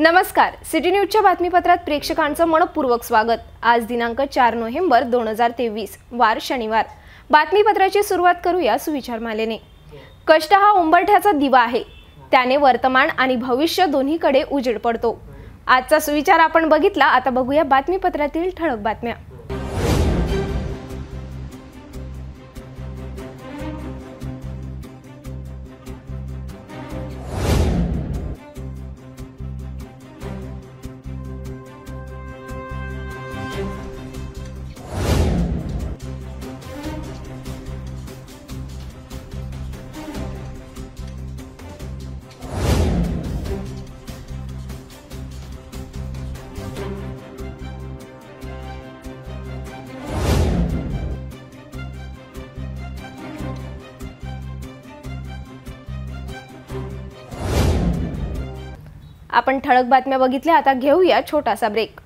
नमस्कार, सिटी न्यूजच्या बातमीपत्रात प्रेक्षकांचं मनपूर्वक स्वागत। आज दिनांक 4 नोव्हेंबर 2023 वार शनिवार। बातमीपत्राची सुरुवात करूया सुविचारमालेने। कष्ट हा उंबरठ्याचा दिवा आहे, त्याने वर्तमान आणि भविष्य दोन्हीकडे उजेड पडतो। आजचा सुविचार आपण बघितला, आता बघूया बातमीपत्रातील ठळक बातम्या। आपण ठळक बातम्या बघितल्या, आता घेऊया छोटासा ब्रेक।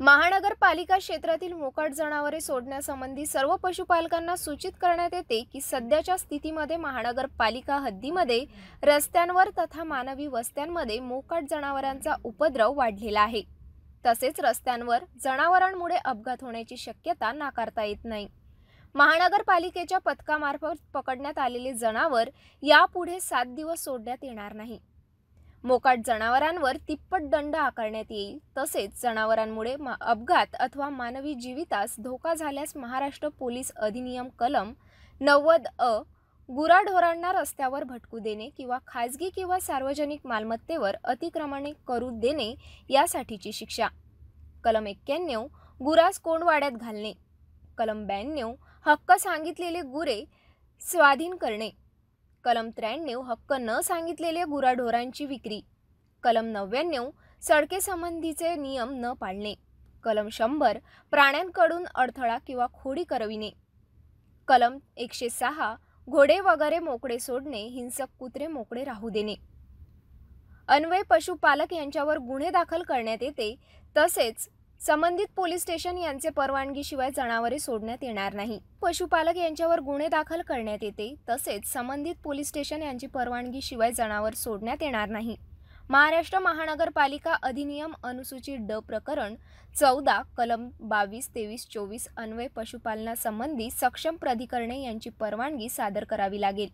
महानगरपालिका क्षेत्रातील मोकाट जनावरे सोडण्यासंबंधी सर्व पशुपालकांना सूचित करण्यात येते की सध्याच्या स्थितीमध्ये महानगरपालिका हद्दीमध्ये रस्त्यांवर तथा मानवी वस्त्यांमध्ये मोकाट जनावरांचा उपद्रव वाढलेला आहे। तसेच रस्त्यांवर जनावरांमुळे अपघात होण्याची शक्यता नाकारता येत नाही। महानगरपालिकेच्या पथकामार्फत पकडण्यात आलेले जनावर यापुढे 7 दिवस सोडण्यात येणार नाही। मोकाट जनावरांवर तिप्पट दंड आकारण्यात येईल। तसेच जनावरांमुळे अपघात अथवा मानवी जीवितास धोका झाल्यास महाराष्ट्र पोलीस अधिनियम कलम 90 गुराढोरांना रस्त्यावर भटकू देणे किंवा खाजगी किंवा सार्वजनिक मालमत्तेवर अतिक्रमणे करू देणे यासाठीची शिक्षा। कलम 91 गुरास कोंडवाड्यात घालणे। कलम 92 हक्क सांगितलेले गुरे स्वाधीन करणे। कलम 93 हक्क न सांगितलेले गुराढोरांची विक्री। कलम 99 सडके संबंधीचे नियम न पाळणे। कलम 100 प्राण्यांकडून अडथळा किंवा खोडी करविणे। कलम 106 घोडे वगैरे मोकळे सोडणे, हिंसक कुत्रे मोकळे राहू देणे। अन्वय पशुपालक यांच्यावर गुन्हे दाखल करण्यात येते। तसेच संबंधित पोलीस स्टेशन यांचे परवानगीशिवाय जनावरे सोडण्यात येणार नाही। पशुपालक यांच्यावर गुन्हे दाखल करण्यात येते। तसेच संबंधित पोलीस स्टेशन यांची परवानगीशिवाय जनावर सोडण्यात येणार नाही। महाराष्ट्र महानगरपालिका अधिनियम अनुसूची ड प्रकरण 14 कलम 22, 23, 24 अन्वय पशुपालनासंबंधी सक्षम प्राधिकरणे यांची परवानगी सादर करावी लागेल।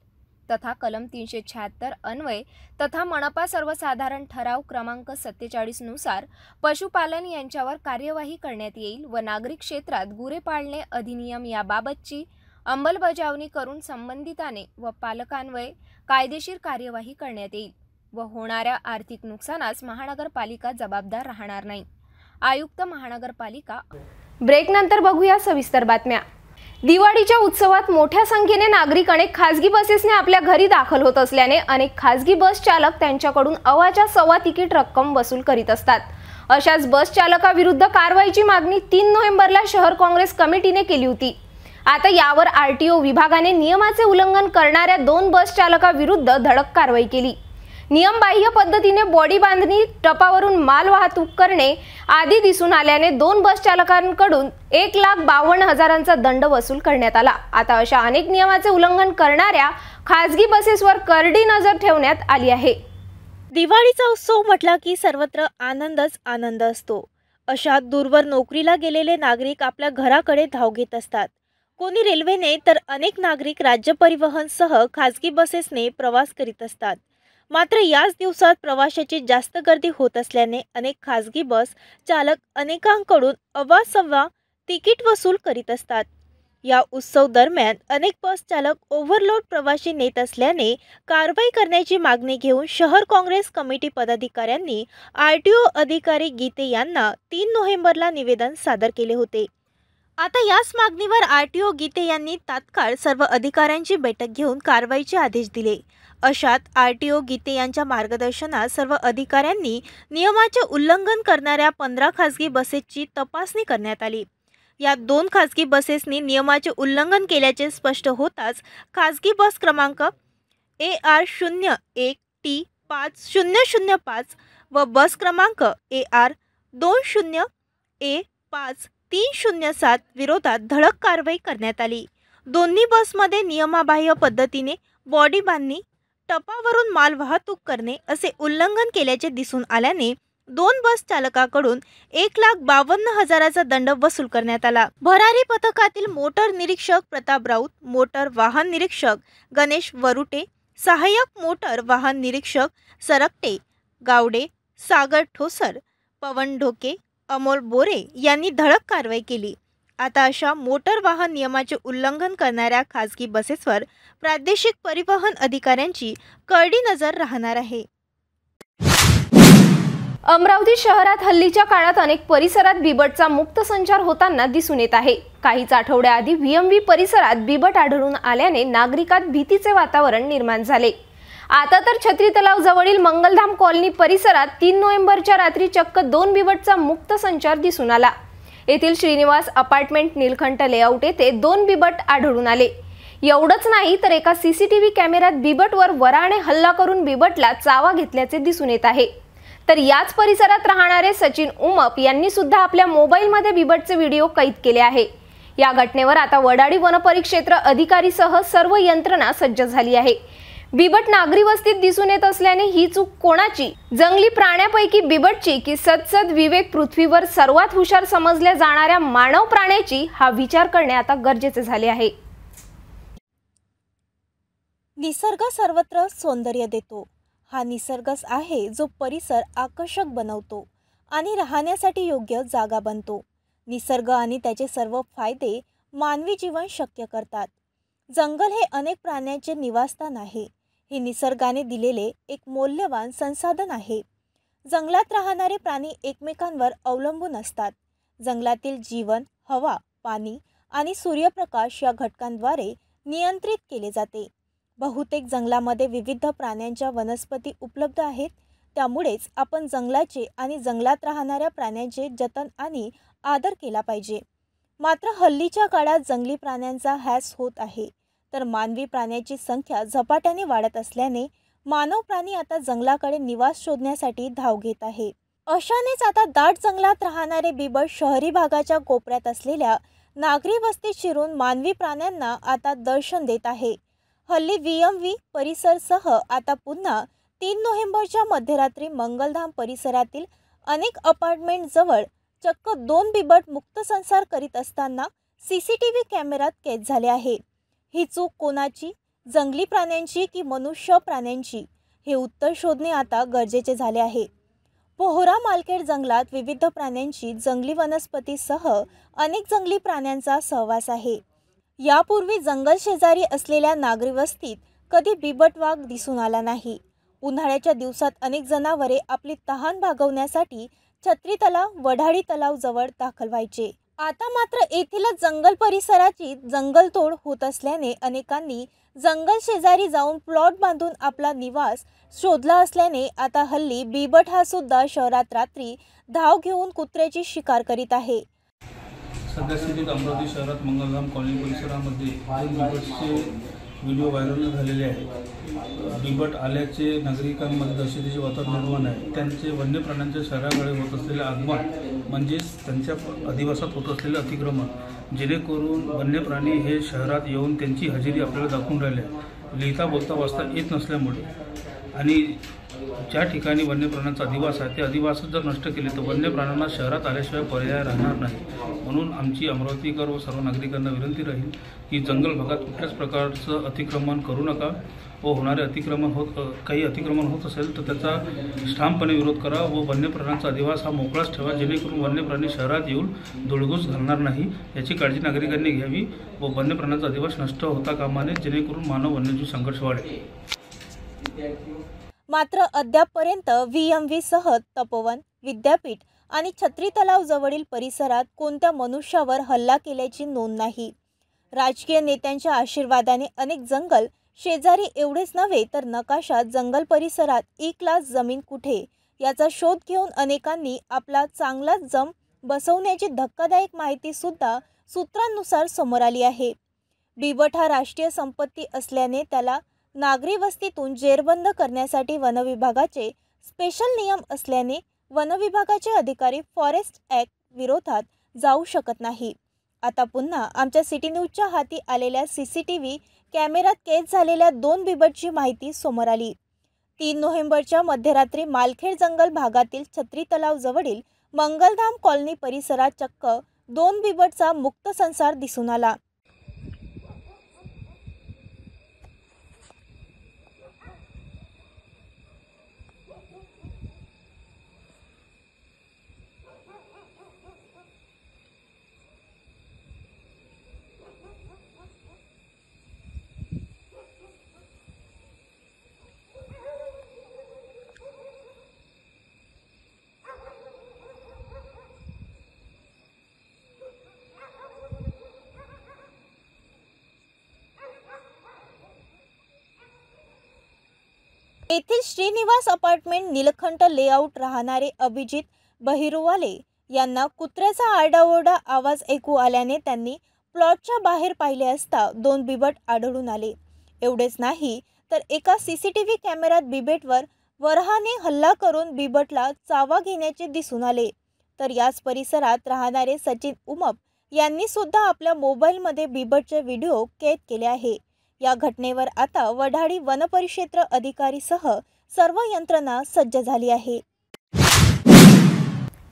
तथा कलम 376 अन्वय तथा मनपा सर्वसाधारण ठराव क्रमांक 47 नुसार पशुपालन यांच्यावर कार्यवाही करण्यात येईल व नागरिक क्षेत्रात गुरे पाळणे अधिनियम याबाबतची अंमलबजावणी करून संबंधिताने व पालकांवर कायदेशीर कार्यवाही करण्यात येईल व होणाऱ्या आर्थिक नुकसानास महानगरपालिका जबाबदार राहणार नाही। आयुक्त महानगरपालिका। ब्रेक नंतर बघूया सविस्तर बातम्या। दिवाळीच्या उत्सवात मोठ्या संख्येने नागरिक अनेक खासगी बसेसने आपल्या घरी दाखल होत असल्याने अनेक खासगी बस चालक त्यांच्याकडून अवाच्या सव्वा तिकीट रक्कम वसूल करीत असतात। अशाच बस चालकाविरुद्ध कारवाईची मागणी 3 नोव्हेंबरला शहर काँग्रेस कमिटीने केली होती। आता यावर आरटीओ विभागाने नियमाचे उल्लंघन करणाऱ्या 2 बस चालकाविरुद्ध धडक कारवाई केली। नियमबाह्य पद्धतीने बॉडी बांधणी, टपावरून माल वाहतूक करणे आदी दिसून आल्याने 2 बस चालकांकडून 1,52,000चा दंड वसूल करण्यात आला। आता अशा अनेक नियमाचे उल्लंघन करणाऱ्या खासगी बसेसवर करडी नजर ठेवण्यात आली आहे। दिवाळीचा उत्सव म्हटला की सर्वत्र आनंदच आनंद असतो। अशात दूरवर नोकरीला गेलेले नागरिक आपल्या घराकडे धाव घेत असतात। कोणी रेल्वेने तर अनेक नागरिक राज्य परिवहनसह खासगी बसेसने प्रवास करीत असतात। मात्र याच दिवसात प्रवाशाची जास्त गर्दी होत असल्याने अनेक खासगी बस चालक अनेकांकडून अवासव्वा तिकीट वसूल करीत असतात। या उत्सव दरम्यान अनेक बस चालक ओव्हरलोड प्रवासी नेत असल्याने कारवाई करण्याची मागणी घेऊन शहर काँग्रेस कमिटी पदाधिकाऱ्यांनी आरटीओ अधिकारी गीते यांना 3 नोव्हेंबरला निवेदन सादर केले होते। आता याच मागणीवर आरटीओ गीते यांनी तात्काळ सर्व अधिकाऱ्यांची बैठक घेऊन कारवाईचे आदेश दिले। अशात आरटीओ गीते यांच्या मार्गदर्शनात सर्व अधिकाऱ्यांनी नियमाचे उल्लंघन करणाऱ्या 15 खासगी बसेसची तपासणी करण्यात आली। या 2 खासगी बसेसनी नियमाचे उल्लंघन केल्याचे स्पष्ट होताच खासगी बस क्रमांक AR01T5005 व बस क्रमांक AR20A5307 विरोधात धडक कारवाई करण्यात आली। दोन्ही बसमध्ये नियमाबाह्य पद्धतीने बॉडी बांधणी, टपावरून माल वाहतूक करणे असे उल्लंघन केल्याचे दिसून आल्याने 2 बस चालकाकडून 1,52,000चा दंड वसूल करण्यात आला। भरारी पथकातील मोटर निरीक्षक प्रताप राऊत, मोटर वाहन निरीक्षक गणेश वरुटे, सहाय्यक मोटर वाहन निरीक्षक सरकटे गावडे, सागर ठोसर, पवन ढोके, अमोल बोरे यांनी धडक कारवाई केली। आता अशा मोटर वाहन नियमाचे उल्लंघन करणाऱ्या खासगी बसेसवर प्रादेशिक परिवहन अधिकाऱ्यांची करडी नजर राहणार आहे। अमरावती शहरात हल्लीच्या काळात अनेक परिसरात बिबटचा मुक्त संचार होताना दिसून येत आहे। काहीच आठवड्याआधी VMV परिसरात बिबट आढळून आल्याने नागरिकात भीतीचे वातावरण निर्माण झाले। आता तर छत्री तलाव जवळील मंगलधाम कॉलनी परिसरात 3 नोव्हेंबरच्या रात्री चक्क 2 बिबटचा मुक्त संचार दिसून आला। येथील श्रीनिवास अपार्टमेंट नीलकंठ लेआउट येथे 2 बिबट आढळून आले। एवढंच नाही तर एका CCTV कॅमेऱ्यात बिबटवर वराने हल्ला करून बिबटला चावा घेतल्याचे दिसून येत आहे। तर याच परिसरात राहणारे सचिन उमप यांनी सुद्धा आपल्या मोबाईलमध्ये बिबटचे व्हिडिओ कैद केले आहे। या घटनेवर आता वडाळी वनपरिक्षेत्र अधिकारीसह सर्व यंत्रणा सज्ज झाली आहे। बिबट नागरी वस्तीत दिसून येत असल्याने ही चूक कोणाची, जंगली प्राण्यापैकी बिबटची की सदसद विवेक पृथ्वीवर सर्वात हुशार समजल्या जाणाऱ्या मानव प्राण्याची, हा विचार करणे आता गरजेचे झाले आहे। निसर्ग सर्वत्र सौंदर्य देतो। हा निसर्गच आहे जो परिसर आकर्षक बनवतो आणि राहण्यासाठी योग्य जागा बनतो। निसर्ग आणि त्याचे सर्व फायदे मानवी जीवन शक्य करतात। जंगल हे अनेक प्राण्यांचे निवासस्थान आहे। हे निसर्गाने दिलेले एक मौल्यवान संसाधन आहे। जंगलात राहणारे प्राणी एकमेकांवर अवलंबून असतात। जंगलातील जीवन हवा, पाणी आणि सूर्यप्रकाश या घटकांद्वारे नियंत्रित केले जाते। बहुतेक जंगलामध्ये विविध प्राण्यांच्या वनस्पती उपलब्ध आहेत। त्यामुळेच आपण जंगलाचे आणि जंगलात राहणाऱ्या प्राण्यांचे जतन आणि आदर केला पाहिजे। मात्र हल्लीच्या काळात जंगली प्राण्यांचा ह्रास होत आहे, तर मानवी प्राण्यांची संख्या झपाट्याने वाढत असल्याने मानव प्राणी आता जंगलाकडे निवास शोधण्यासाठी धाव घेत आहे। अशानेच आता दाट जंगलात राहणारे बिबट शहरी भागाच्या कोपऱ्यात असलेल्या नागरी वस्तीत शिरून मानवी प्राण्यांना आता दर्शन देत आहे। हल्ली VMV परिसरसह आता पुन्हा 3 नोव्हेंबरच्या मध्यरात्री मंगलधाम परिसरातील अनेक अपार्टमेंट जवळ चक्क 2 बिबट मुक्त संचार करीत असताना CCTV कॅमेऱ्यात कैद झाले आहे। ही चूक कोणाची, जंगली प्राण्यांची की मनुष्य प्राण्यांची, हे उत्तर शोधणे आता गरजेचे झाले आहे। पोहरा मालखेड जंगलात विविध प्राण्यांची जंगली वनस्पतीसह अनेक जंगली प्राण्यांचा सहवास आहे। यापूर्वी जंगल शेजारी असलेल्या नागरी वस्तीत कधी बिबट वाघ दिसून आला नाही। उन्हाळ्याच्या दिवसात अनेक जनावरे आपली तहान भागवण्यासाठी छत्री तलाव, वडाळी तलाव जवळ दाखल व्हायचे। आता मात्र येथीलच जंगल परिसराची जंगलतोड होत असल्याने अनेकांनी जंगल शेजारी जाऊन प्लॉट बांधून आपला निवास शोधला असल्याने आता हल्ली बिबट हा सुद्धा शहरात रात्री धाव घेऊन कुत्र्याची शिकार करीत आहे। सध्यास्थितीत अमरावती शहरात मंगलधाम कॉलनी परिसरामध्ये बिबटचे व्हिडिओ व्हायरल झालेले आहेत। बिबट आल्याचे नागरिकांमध्ये दहशतीचे वातावरण निर्माण आहे। त्यांचे वन्य प्राण्यांच्या शहराकडे होत असलेले आगमन म्हणजेच त्यांच्या अधिवासात होत असलेले अतिक्रमण, जेणेकरून वन्य प्राणी हे शहरात येऊन त्यांची हजेरी आपल्याला दाखवून राहिले। लिहिता बोलता वाचता येत नसल्यामुळे आणि ज्या ठिकाणी वन्य प्राण्यांचा अधिवास आहे ते अधिवास जर नष्ट केले तर वन्य प्राण्यांना शहरात आल्याशिवाय पर्याय राहणार नाही। म्हणून आमची अमरावतीकर व सर्व नागरिकांना विनंती राहील की जंगल भागात कुठल्याच प्रकारचं अतिक्रमण करू नका व होणारे काही अतिक्रमण होत असेल तर त्याचा ठामपणे विरोध करा व वन्य प्राण्यांचा अधिवास हा मोकळाच ठेवा, जेणेकरून वन्य प्राणी शहरात येऊन धुळगूस घालणार नाही याची काळजी नागरिकांनी घ्यावी व वन्य प्राण्यांचा अधिवास नष्ट होता कामा नये, जेणेकरून मानव वन्यजीव संघर्ष वाढेल। मात्र अद्यापपर्यंत VMV सह तपोवन, विद्यापीठ आणि छत्री तलाव जवळील परिसरात कोणत्या मनुष्यावर हल्ला केल्याची नोंद नाही। राजकीय नेत्यांच्या आशीर्वादाने अनेक जंगल शेजारी एवढेच नव्हे तर नकाशात जंगल परिसरात 1 लाख जमीन कुठे याचा शोध घेऊन अनेकांनी आपला चांगलाच जम बसवण्याची धक्कादायक माहिती सुद्धा सूत्रांनुसार समोर आली आहे। बिबट हा राष्ट्रीय संपत्ती असल्याने त्याला नागरी वस्तीतून जेरबंद करण्यासाठी वनविभागाचे स्पेशल नियम असल्याने वनविभागाचे अधिकारी फॉरेस्ट ॲक्ट विरोधात जाऊ शकत नाही। आता पुन्हा आमच्या सिटी न्यूजच्या हाती आलेल्या CCTV कॅमेऱ्यात कैद झालेल्या 2 बिबटची माहिती समोर आली। 3 नोव्हेंबरच्या मध्यरात्री मालखेड जंगल भागातील छत्री तलाव जवळील मंगलधाम कॉलनी परिसरात चक्क 2 बिबटचा मुक्त संसार दिसून आला। येथील श्रीनिवास अपार्टमेंट निलखंठ लेआउट राहणारे अभिजित बहिरुवाले यांना कुत्र्याचा आरडाओरडा आवाज ऐकू आल्याने त्यांनी प्लॉटच्या बाहेर पाहिले असता 2 बिबट आढळून आले। एवढेच नाही तर एका CCTV कॅमेऱ्यात बिबटवर वरहाने हल्ला करून बिबटला चावा घेण्याचे दिसून आले। तर याच परिसरात राहणारे सचिन उमप यांनी सुद्धा आपल्या मोबाईलमध्ये बिबटचे व्हिडिओ कैद केले आहे। या घटनेवर आता वढाडी वनपरिक्षेत्र अधिकारीसह सर्व यंत्रणा सज्ज झाली आहे।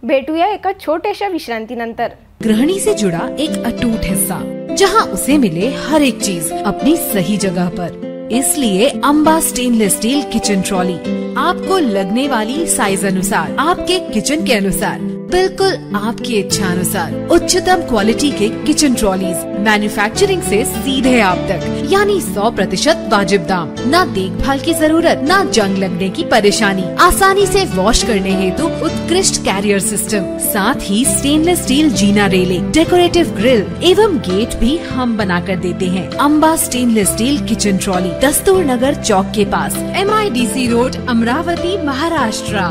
भेटूया एका छोट्याशा विश्रांतीनंतर। गृहिणी से जुड़ा एक अटूट हिस्सा, जहां उसे मिले हर एक चीज अपनी सही जगह पर। इसलिए Amba stainless steel kitchen trolley आपको लगने वाली साइज अनुसार, आपके किचन के अनुसार, बिल्कुल आपकी इच्छा अनुसार उच्चतम क्वालिटी के किचन ट्रॉलीज मैन्युफैक्चरिंग से सीधे आप तक, यानी 100% वाजिब दाम, ना देखभाल की जरूरत, ना जंग लगने की परेशानी, आसानी से वॉश करने हेतु उत्कृष्ट कैरियर सिस्टम, साथ ही स्टेनलेस स्टील जीना रेलिंग, डेकोरेटिव ग्रिल एवं गेट भी हम बना कर देते हैं। Amba stainless steel kitchen trolley, Dastur Nagar Chowk के पास, MIDC रोड, अमरावती, महाराष्ट्र।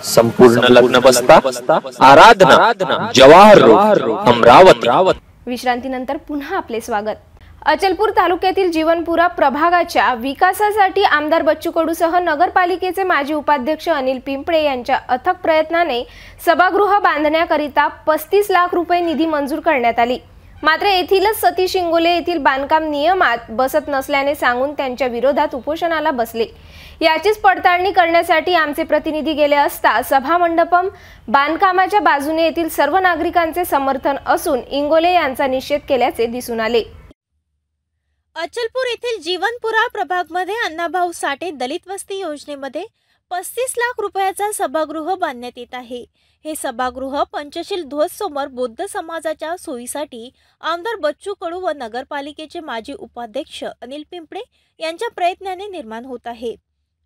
संपूर्ण लग्न बसता आराधना जवाहर रोड अमरावती। विश्रांतीनंतर पुन्हा आपले स्वागत। अचलपूर तालुक्यातील जीवनपुरा प्रभागाच्या विकासासाठी आमदार बच्चू कडूसह नगरपालिकेचे माजी उपाध्यक्ष अनिल पिंपळे यांच्या अथक प्रयत्नाने सभागृह बांधण्याकरिता 35 लाख रुपये निधी मंजूर करण्यात आली। मात्र येथीलच सतीश इंगोले येथील बांधकाम नियमात बसत नसल्याने सांगून त्यांच्या विरोधात उपोषणाला बसले। याचीच पडताळणी करण्यासाठी आमचे प्रतिनिधी गेले असता सभामंडपम बांधकामाच्या बाजूने येथील सर्व नागरिकांचे समर्थन असून इंगोले यांचा निषेध केल्याचे दिसून आले। अचलपूर येथील जीवनपुरा प्रभागमध्ये अण्णाभाऊ साठे दलित वस्ती योजनेमध्ये 35 लाख रुपयाचा सभागृह बांधण्यात येत आहे। हे सभागृह पंचशील ध्वज समोर बौद्ध समाजाच्या सोयीसाठी आमदार बच्चू कडू व नगरपालिकेचे माजी उपाध्यक्ष अनिल पिंपळे यांच्या प्रयत्नाने निर्माण होत आहे।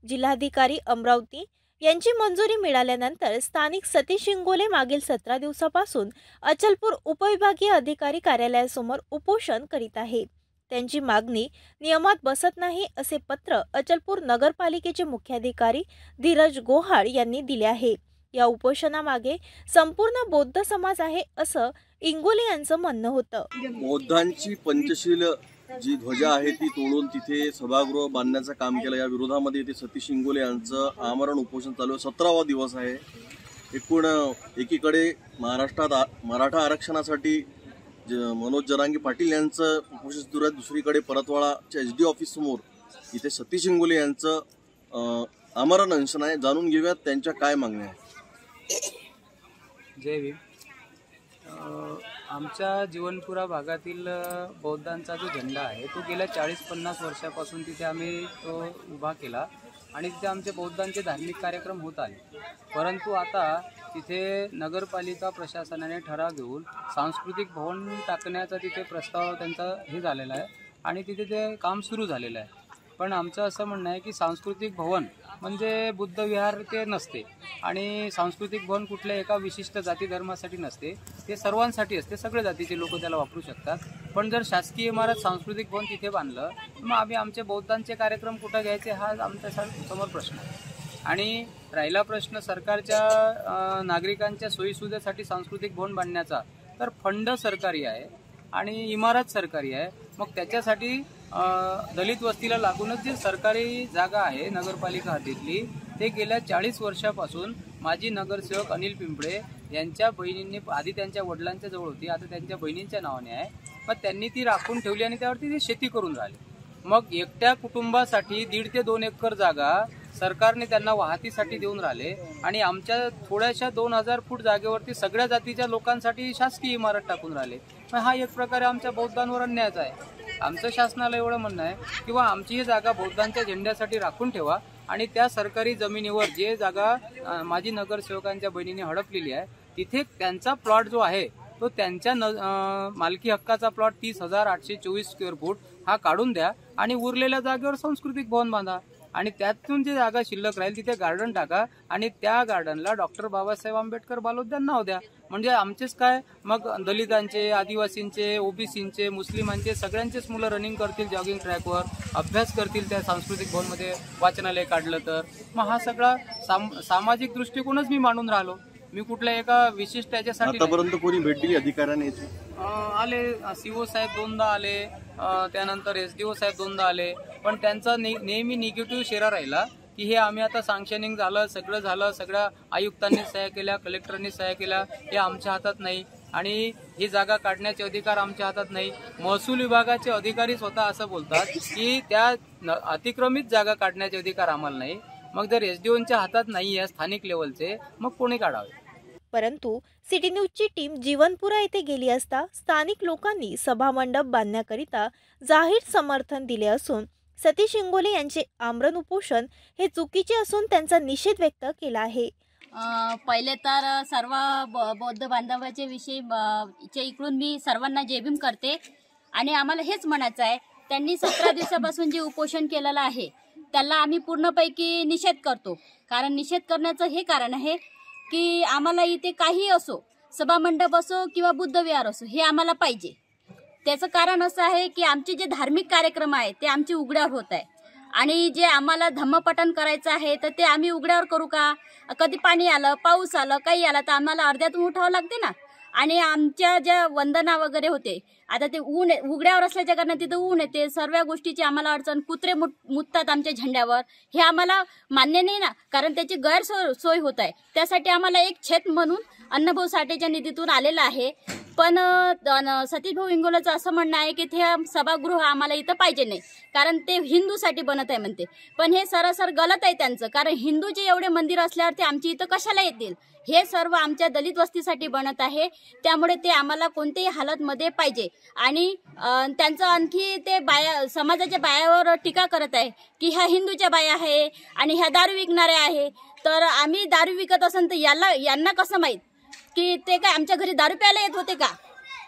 जिल्हाधिकारी अमरावती यांची मंजुरी मिळाल्यानंतर स्थानिक सतीश इंगोले मागील 17 दिवसापासून अचलपूर उपविभागीय अधिकारी कार्यालयासमोर उपोषण करीत आहेत। त्यांची मागणी नियमात बसत नाही असे पत्र अचलपूर नगरपालिकेचे मुख्याधिकारी धीरज गोहाड यांनी दिले आहे। या उपोषणामागे संपूर्ण बौद्ध समाज आहे असं इंगोले यांचं म्हणणं होतं। बौद्धांची पंचशील जी ध्वजा आहे ती तोडून तिथे सभागृह बांधण्याचं काम केलं। या विरोधामध्ये इथे सतीश इंगोले यांचं आमरण उपोषण चालू आहे। 17वा दिवस आहे। एकूण एकीकडे महाराष्ट्रात मराठा आरक्षणासाठी मनोज जरांगे पाटील यांचं उपोषण सुरू आहे, दुसरीकडे परतवाडाच्या SD ऑफिस समोर इथे सतीश इंगोले यांचं आमरण अनशन आहे। जाणून घेऊयात त्यांच्या काय मागण्या आहेत। जय भीम। आमच्या जीवनपुरा भागातील बौद्धांचा जो झेंडा आहे तो गेल्या 40-50 वर्षापासून तिथे आम्ही तो उभा केला आणि तिथे आमचे बौद्धांचे धार्मिक कार्यक्रम होत आले। परंतु आता तिथे नगरपालिका प्रशासनाने ठराव घेऊन सांस्कृतिक भवन टाकण्याचा तिथे प्रस्ताव त्यांचा हे झालेला आहे। आणि तिथे ते काम सुरू झालेलं आहे. पण आमचं असं म्हणणं आहे की सांस्कृतिक भवन म्हणजे बुद्ध विहार ते नसते आणि सांस्कृतिक भवन कुठल्या एका विशिष्ट जाती धर्मासाठी नसते, ते सर्वांसाठी असते. सगळ्या जातीचे लोक त्याला वापरू शकतात. पण जर शासकीय इमारत सांस्कृतिक भवन तिथे बांधलं मग आम्ही आमचे बौद्धांचे कार्यक्रम कुठं घ्यायचे हा आमच्या समोर प्रश्न आहे. आणि राहिला प्रश्न सरकारच्या नागरिकांच्या सोयीसुविधेसाठी सांस्कृतिक भवन बांधण्याचा, तर फंड सरकारी आहे आणि इमारत सरकारी आहे. मग त्याच्यासाठी दलित वस्तीला लागूनच जी सरकारी जागा आहे नगरपालिका हद्दीतली, ते गेल्या 40 वर्षापासून माजी नगरसेवक अनिल पिंपळे यांच्या बहिणींनी, आधी त्यांच्या वडिलांच्या जवळ होती, आता त्यांच्या बहिणींच्या नावाने आहे. मग त्यांनी ती राखून ठेवली आणि त्यावरती ती शेती करून राहिली. मग एकट्या कुटुंबासाठी 1.5 ते 2 एकर जागा सरकारने त्यांना वाहतीसाठी देऊन राहिले आणि आमच्या थोड्याशा 2000 फूट जागेवरती सगळ्या जातीच्या लोकांसाठी शासकीय इमारत टाकून राहिले. मग हा एक प्रकारे आमच्या बौद्धांवर अन्यायच आहे. आमचं शासनाला एवढं म्हणणं आहे किंवा आमची ही जागा बौद्धांच्या झेंड्यासाठी राखून ठेवा आणि त्या सरकारी जमिनीवर जे जागा माजी नगरसेवकांच्या बहिणीने हडपलेली आहे तिथे त्यांचा प्लॉट जो आहे तो त्यांच्या मालकी हक्काचा प्लॉट 30,824 स्क्वेअर फूट हा काढून द्या आणि उरलेल्या जागेवर सांस्कृतिक भवन बांधा आणि त्यातून जी जागा शिल्लक राहील तिथे गार्डन टाका आणि त्या गार्डनला डॉक्टर बाबासाहेब आंबेडकर बालोद्यान नाव द्या. म्हणजे आमचेच काय, मग दलितांचे, आदिवासींचे, ओबीसींचे, मुस्लिमांचे सगळ्यांचेच मुलं रनिंग करतील जॉगिंग ट्रॅकवर, अभ्यास करतील त्या सांस्कृतिक भवनमध्ये, वाचनालय काढलं तर. मग हा सगळा सामाजिक दृष्टिकोनच मी मांडून राहिलो. मी कुठल्या एका विशिष्ट याच्यासाठी आतापर्यंत कोणी भेट दिली अधिकाऱ्याने? आले, सीओ साहेब 2दा आले, त्यानंतर एसडीओ साहेब 2दा आले, पण त्यांचा नेहमी निगेटिव्ह शेरा राहिला की हे आम्ही आता सँक्शनिंग झालं, सगळं झालं, सगळ्या आयुक्तांनी सह्या केल्या, कलेक्टरनी सह्या केल्या, हे आमच्या हातात नाही आणि ही जागा काढण्याचे अधिकार आमच्या हातात नाही. महसूल विभागाचे अधिकारी स्वतः असं बोलतात की त्या अतिक्रमित जागा काढण्याचे अधिकार आम्हाला नाही. मग जर एसडीओच्या हातात नाही आहे स्थानिक लेवलचे, मग कोणी काढावे? परंतु सिटी न्यूजची टीम जीवनपुरा येथे गेली असता स्थानिक लोकांनी सभामंडप बांधण्याकरिता जाहीर समर्थन दिले असून सतीश इंगोले यांचे आमरण उपोषण हे चुकीचे असून त्यांचा निषेध व्यक्त केला आहे. पहिले तर सर्व बौद्ध बांधवाचे विषयी इकडून मी सर्वांना जय भीम करते आणि आम्हाला हेच म्हणायचं आहे, त्यांनी 17 दिवसापासून जे उपोषण केलेलं आहे त्याला आम्ही पूर्णपैकी निषेध करतो. कारण निषेध करण्याचं हे कारण आहे की आम्हाला इथे काही असो, सभामंडप असो किंवा बुद्ध विहार असो, हे आम्हाला पाहिजे. त्याचं कारण असं आहे की आमचे जे धार्मिक कार्यक्रम आहे ते आमचे उघड्यावर होत आहे आणि जे आम्हाला धम्मपठण करायचं आहे तर ते आम्ही उघड्यावर करू का? कधी पाणी आलं, पाऊस आलं, काही आलं तर आम्हाला अर्ध्यातून उठावं लागते ना. आणि आमच्या ज्या वंदना वगैरे होते, आता ते ऊन उघड्यावर असल्याच्या कारण तिथं ऊन येते, सर्व गोष्टीची आम्हाला अडचण, कुत्रे मुततात आमच्या झेंड्यावर, हे आम्हाला मान्य नाही ना. कारण त्याची गैरसोय होत आहे. त्यासाठी आम्हाला एक छेद म्हणून अण्णाभाऊ साठेच्या निधीतून आलेला आहे. पण सतीश भाऊ इंगोलेचं असं म्हणणं आहे की ते सभागृह आम्हाला इथं पाहिजे नाही कारण ते हिंदूसाठी बनत आहे म्हणते. पण हे सरासर गलत आहे त्यांचं. कारण हिंदूचे एवढे मंदिर असल्यावर ते आमची इथं कशाला येतील? हे सर्व आमच्या दलित वस्तीसाठी बनत आहे. त्यामुळे ते आम्हाला कोणत्याही हालतमध्ये पाहिजे. आणि त्यांचं आणखी ते समाजाच्या बायावर टीका करत आहे की ह्या हिंदूच्या बाया आहे आणि ह्या दारू विकणाऱ्या आहे. तर आम्ही दारू विकत असेल तर यांना कसं माहीत की ते काय आमच्या घरी दारू प्यायला येत होते का?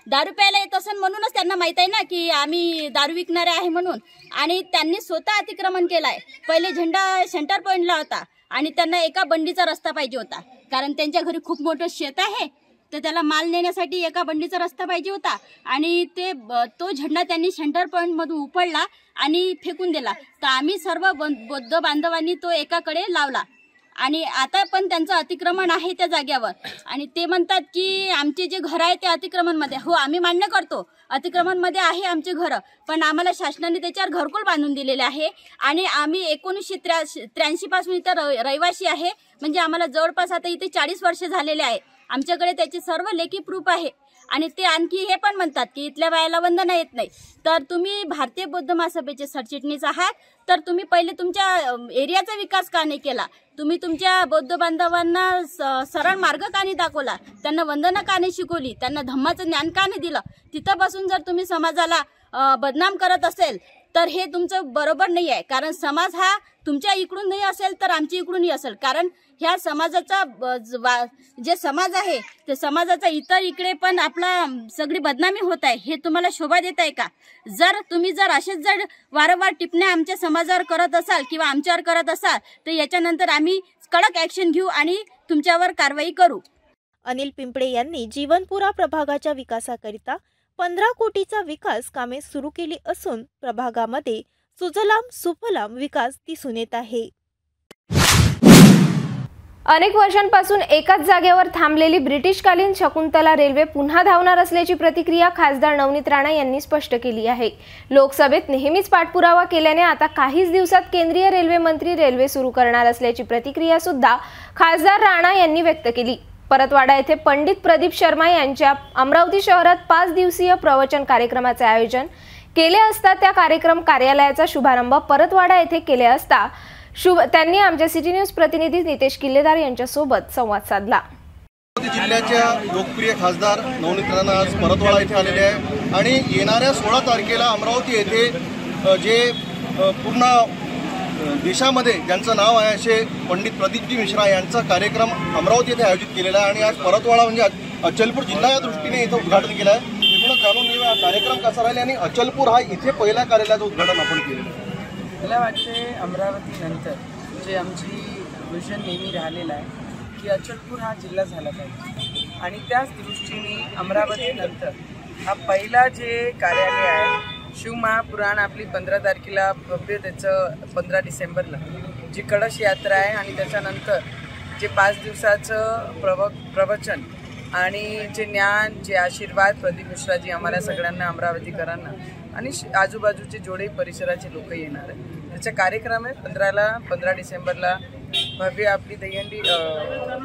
दारू प्यायला येत असेल म्हणूनच त्यांना माहित आहे ना की आम्ही दारू विकणारे आहे म्हणून. आणि त्यांनी स्वतः अतिक्रमण केलाय. पहिले झेंडा सेंटर पॉइंटला होता आणि त्यांना एका बंडीचा रस्ता पाहिजे होता कारण त्यांच्या घरी खूप मोठं शेत आहे, तर त्याला माल नेण्यासाठी एका बंडीचा रस्ता पाहिजे होता. आणि तो झेंडा त्यांनी सेंटर पॉइंट मधून उपडला आणि फेकून दिला. तर आम्ही सर्व बौद्ध बांधवांनी तो एकाकडे लावला आणि आता पण त्यांचं अतिक्रमण आहे त्या जागेवर. आणि ते म्हणतात की आमचे जे घर आहे ते अतिक्रमणमध्ये. हो, आम्ही मान्य करतो अतिक्रमणमध्ये आहे आमचे घरं, पण आम्हाला शासनाने त्याच्यावर घरकुल बांधून दिलेले आहे आणि आम्ही 1983 पासून इथं रहिवासी आहे. म्हणजे आम्हाला जवळपास आता इथे 40 वर्ष झालेले आहे. आमच्याकडे त्याचे सर्व लेखी प्रूफ आहे. आणि ते आणखी हे पण म्हणतात की इथल्या बायाला वंदना येत नाही. तर तुम्ही भारतीय बौद्ध महासभेचे सरचिटणीस आहात, तर तुम्ही पहिले तुमच्या एरियाचा विकास का नाही केला? तुम्ही तुमच्या बौद्ध बांधवांना सरळ मार्ग का नाही दाखवला? त्यांना वंदना का नाही शिकवली? त्यांना धम्माचं ज्ञान का नाही दिलं? तिथं बसून जर तुम्ही समाजाला बदनाम करत असेल तर हे तुमचं बरोबर नाही आहे. कारण समाज हा तुमच्या इकडून नाही असेल तर आमच्या इकडूनही असेल. कारण ह्या समाजाचा जे समाज आहे ते समाजाचा इतर इकडे पण आपला सगळी बदनामी होत आहे. हे तुम्हाला शोभा देत आहे का? तुम्ही असेच वारंवार टिपण्या आमच्या समाजावर करत असाल किंवा आमच्यावर करत असाल तर याच्यानंतर आम्ही कडक ॲक्शन घेऊ आणि तुमच्यावर कारवाई करू. अनिल पिंपळे यांनी जीवनपुरा प्रभागाच्या विकासाकरिता 15 कोटीचा विकास कामे सुरू केली असून प्रभागामध्ये सुजलाम सुफलाम विकास दिसून येत आहे. अनेक वर्षांपासून एकाच जागेवर थांबलेली ब्रिटिशकालीन शकुंतला रेल्वे पुन्हा धावणार असल्याची प्रतिक्रिया खासदार नवनीत राणा यांनी स्पष्ट केली आहे. लोकसभेत नेहमीच पाठपुरावा केल्याने आता काहीच दिवसात केंद्रीय रेल्वे मंत्री रेल्वे सुरू करणार असल्याची प्रतिक्रिया सुद्धा खासदार राणा यांनी व्यक्त केली. परतवाडा येथे पंडित प्रदीप शर्मा यांच्या अमरावती शहरात 5 दिवसीय प्रवचन कार्यक्रमाचे आयोजन केले असता त्या कार्यक्रम कार्यालयाचा शुभारंभ परतवाडा येथे केले असता त्यांनी आमच्या सिटी न्यूज प्रतिनिधी नितेश किल्लेदार यांच्यासोबत संवाद साधला. जिल्ह्याच्या लोकप्रिय खासदार नवनीत राणा आज परतवाडा येथे आलेले आहे आणि येणाऱ्या 16 तारखेला अमरावती येथे जे पूर्ण देशामध्ये ज्यांचं नाव आहे असे पंडित प्रदीपजी मिश्रा यांचा कार्यक्रम अमरावती येथे आयोजित केलेला आहे आणि आज परतवाडा म्हणजे अचलपूर जिल्हा या दृष्टीने इथं उद्घाटन केलं आहे. एकूणच जाणून घेऊया हा कार्यक्रम कसा राहिला आणि अचलपूर हा इथे पहिल्या कार्यालयाचं उद्घाटन आपण केलेलं आहे. मला वाटते अमरावतीनंतर जे आमची विजन नेहमी राहिलेलं आहे की अचलपूर हा जिल्हा झाला पाहिजे आणि त्याच दृष्टीने अमरावतीनंतर हा पहिला जे कार्यालय आहे शिवमहापुराण आपली 15 तारखेला भव्य त्याचं 15 डिसेंबरला जी कळश यात्रा आहे आणि त्याच्यानंतर जे 5 दिवसाचं प्रवचन आणि जे ज्ञान जे आशीर्वाद प्रदीप मिश्राजी आम्हाला सगळ्यांना अमरावतीकरांना आणि आजूबाजूचे जोडे परिसराचे लोक येणार आहे. त्याचा कार्यक्रम आहे 15 डिसेंबरला भव्य आपली दहीहंडी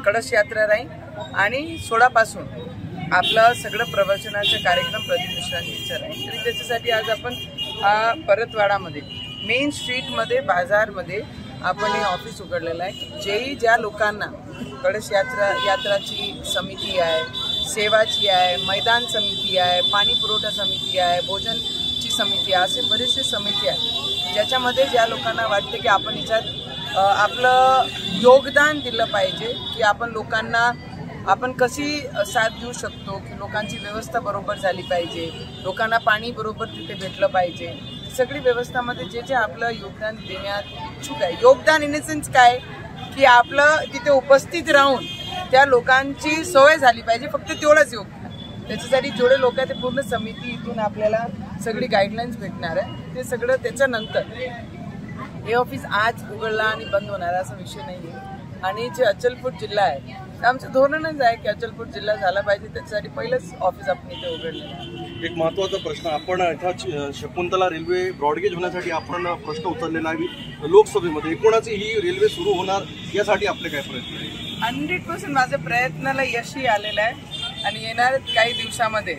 कळश यात्रा राहील आणि 16 पासून आपलं सगळं प्रवचनाचं कार्यक्रम प्रदीप मिश्रांचा राहील. तरी त्याच्यासाठी आज आपण परतवाडामध्ये मेन स्ट्रीटमध्ये बाजारमध्ये आपण हे ऑफिस उघडलेलं आहे की जेही ज्या लोकांना कळश यात्राची समिती आहे, सेवाची आहे, मैदान समिती आहे, पाणी पुरवठा समिती आहे, भोजनची समिती आहे, असे बरेचसे समिती आहे ज्याच्यामध्ये ज्या लोकांना वाटते की आपण याच्यात आपलं योगदान दिलं पाहिजे की आपण लोकांना आपण कशी साथ देऊ शकतो की लोकांची व्यवस्था बरोबर झाली पाहिजे, लोकांना पाणी बरोबर तिथे भेटलं पाहिजे. सगळी व्यवस्थामध्ये जे जे आपलं योगदान देण्यात इच्छुक आहे, योगदान इन द सेन्स काय की आपलं तिथे उपस्थित राहून त्या लोकांची सोय झाली पाहिजे, फक्त तेवढंच योगदान. त्याच्यासाठी जेवढे लोक आहेत ते पूर्ण समिती इथून आपल्याला सगळी गाईडलाईन्स भेटणार आहे. ते सगळं त्याच्यानंतर हे ऑफिस आज उघडला आणि बंद होणार असा विषय नाही आहे. आणि जे अचलपूर जिल्हा आहे आमचं धोरणच आहे की अचलपूर जिल्हा झाला पाहिजे, त्याच्यासाठी पहिलंच ऑफिस आपण इथे उघडलेलं आहे. एक महत्त्वाचा प्रश्न आपण इथं शकुंतला रेल्वे ब्रॉडगेज होण्यासाठी आपण प्रश्न उचललेला आहे लोकसभेमध्ये. एकूणच ही रेल्वे सुरू होणार यासाठी आपले काय प्रयत्न आहे? 100% माझ्या प्रयत्नाला यशही आलेलं आहे आणि येणाऱ्या काही दिवसामध्ये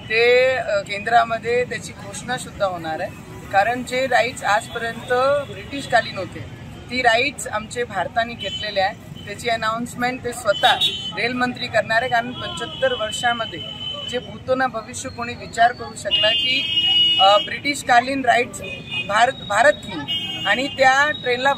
ते केंद्रामध्ये त्याची घोषणा सुद्धा होणार आहे. कारण जे राईट्स आजपर्यंत ब्रिटिशकालीन होते ती राईट्स आमचे भारताने घेतलेले आहे. त्याची अनाउन्समेंट ते स्वतः रेलमंत्री करणार आहे. कारण 75 वर्षामध्ये जे भूतो ना भविष्य कोणी विचार करू शकला की ब्रिटिशकालीन राईट्स भारत घेईल आणि त्या ट्रेनला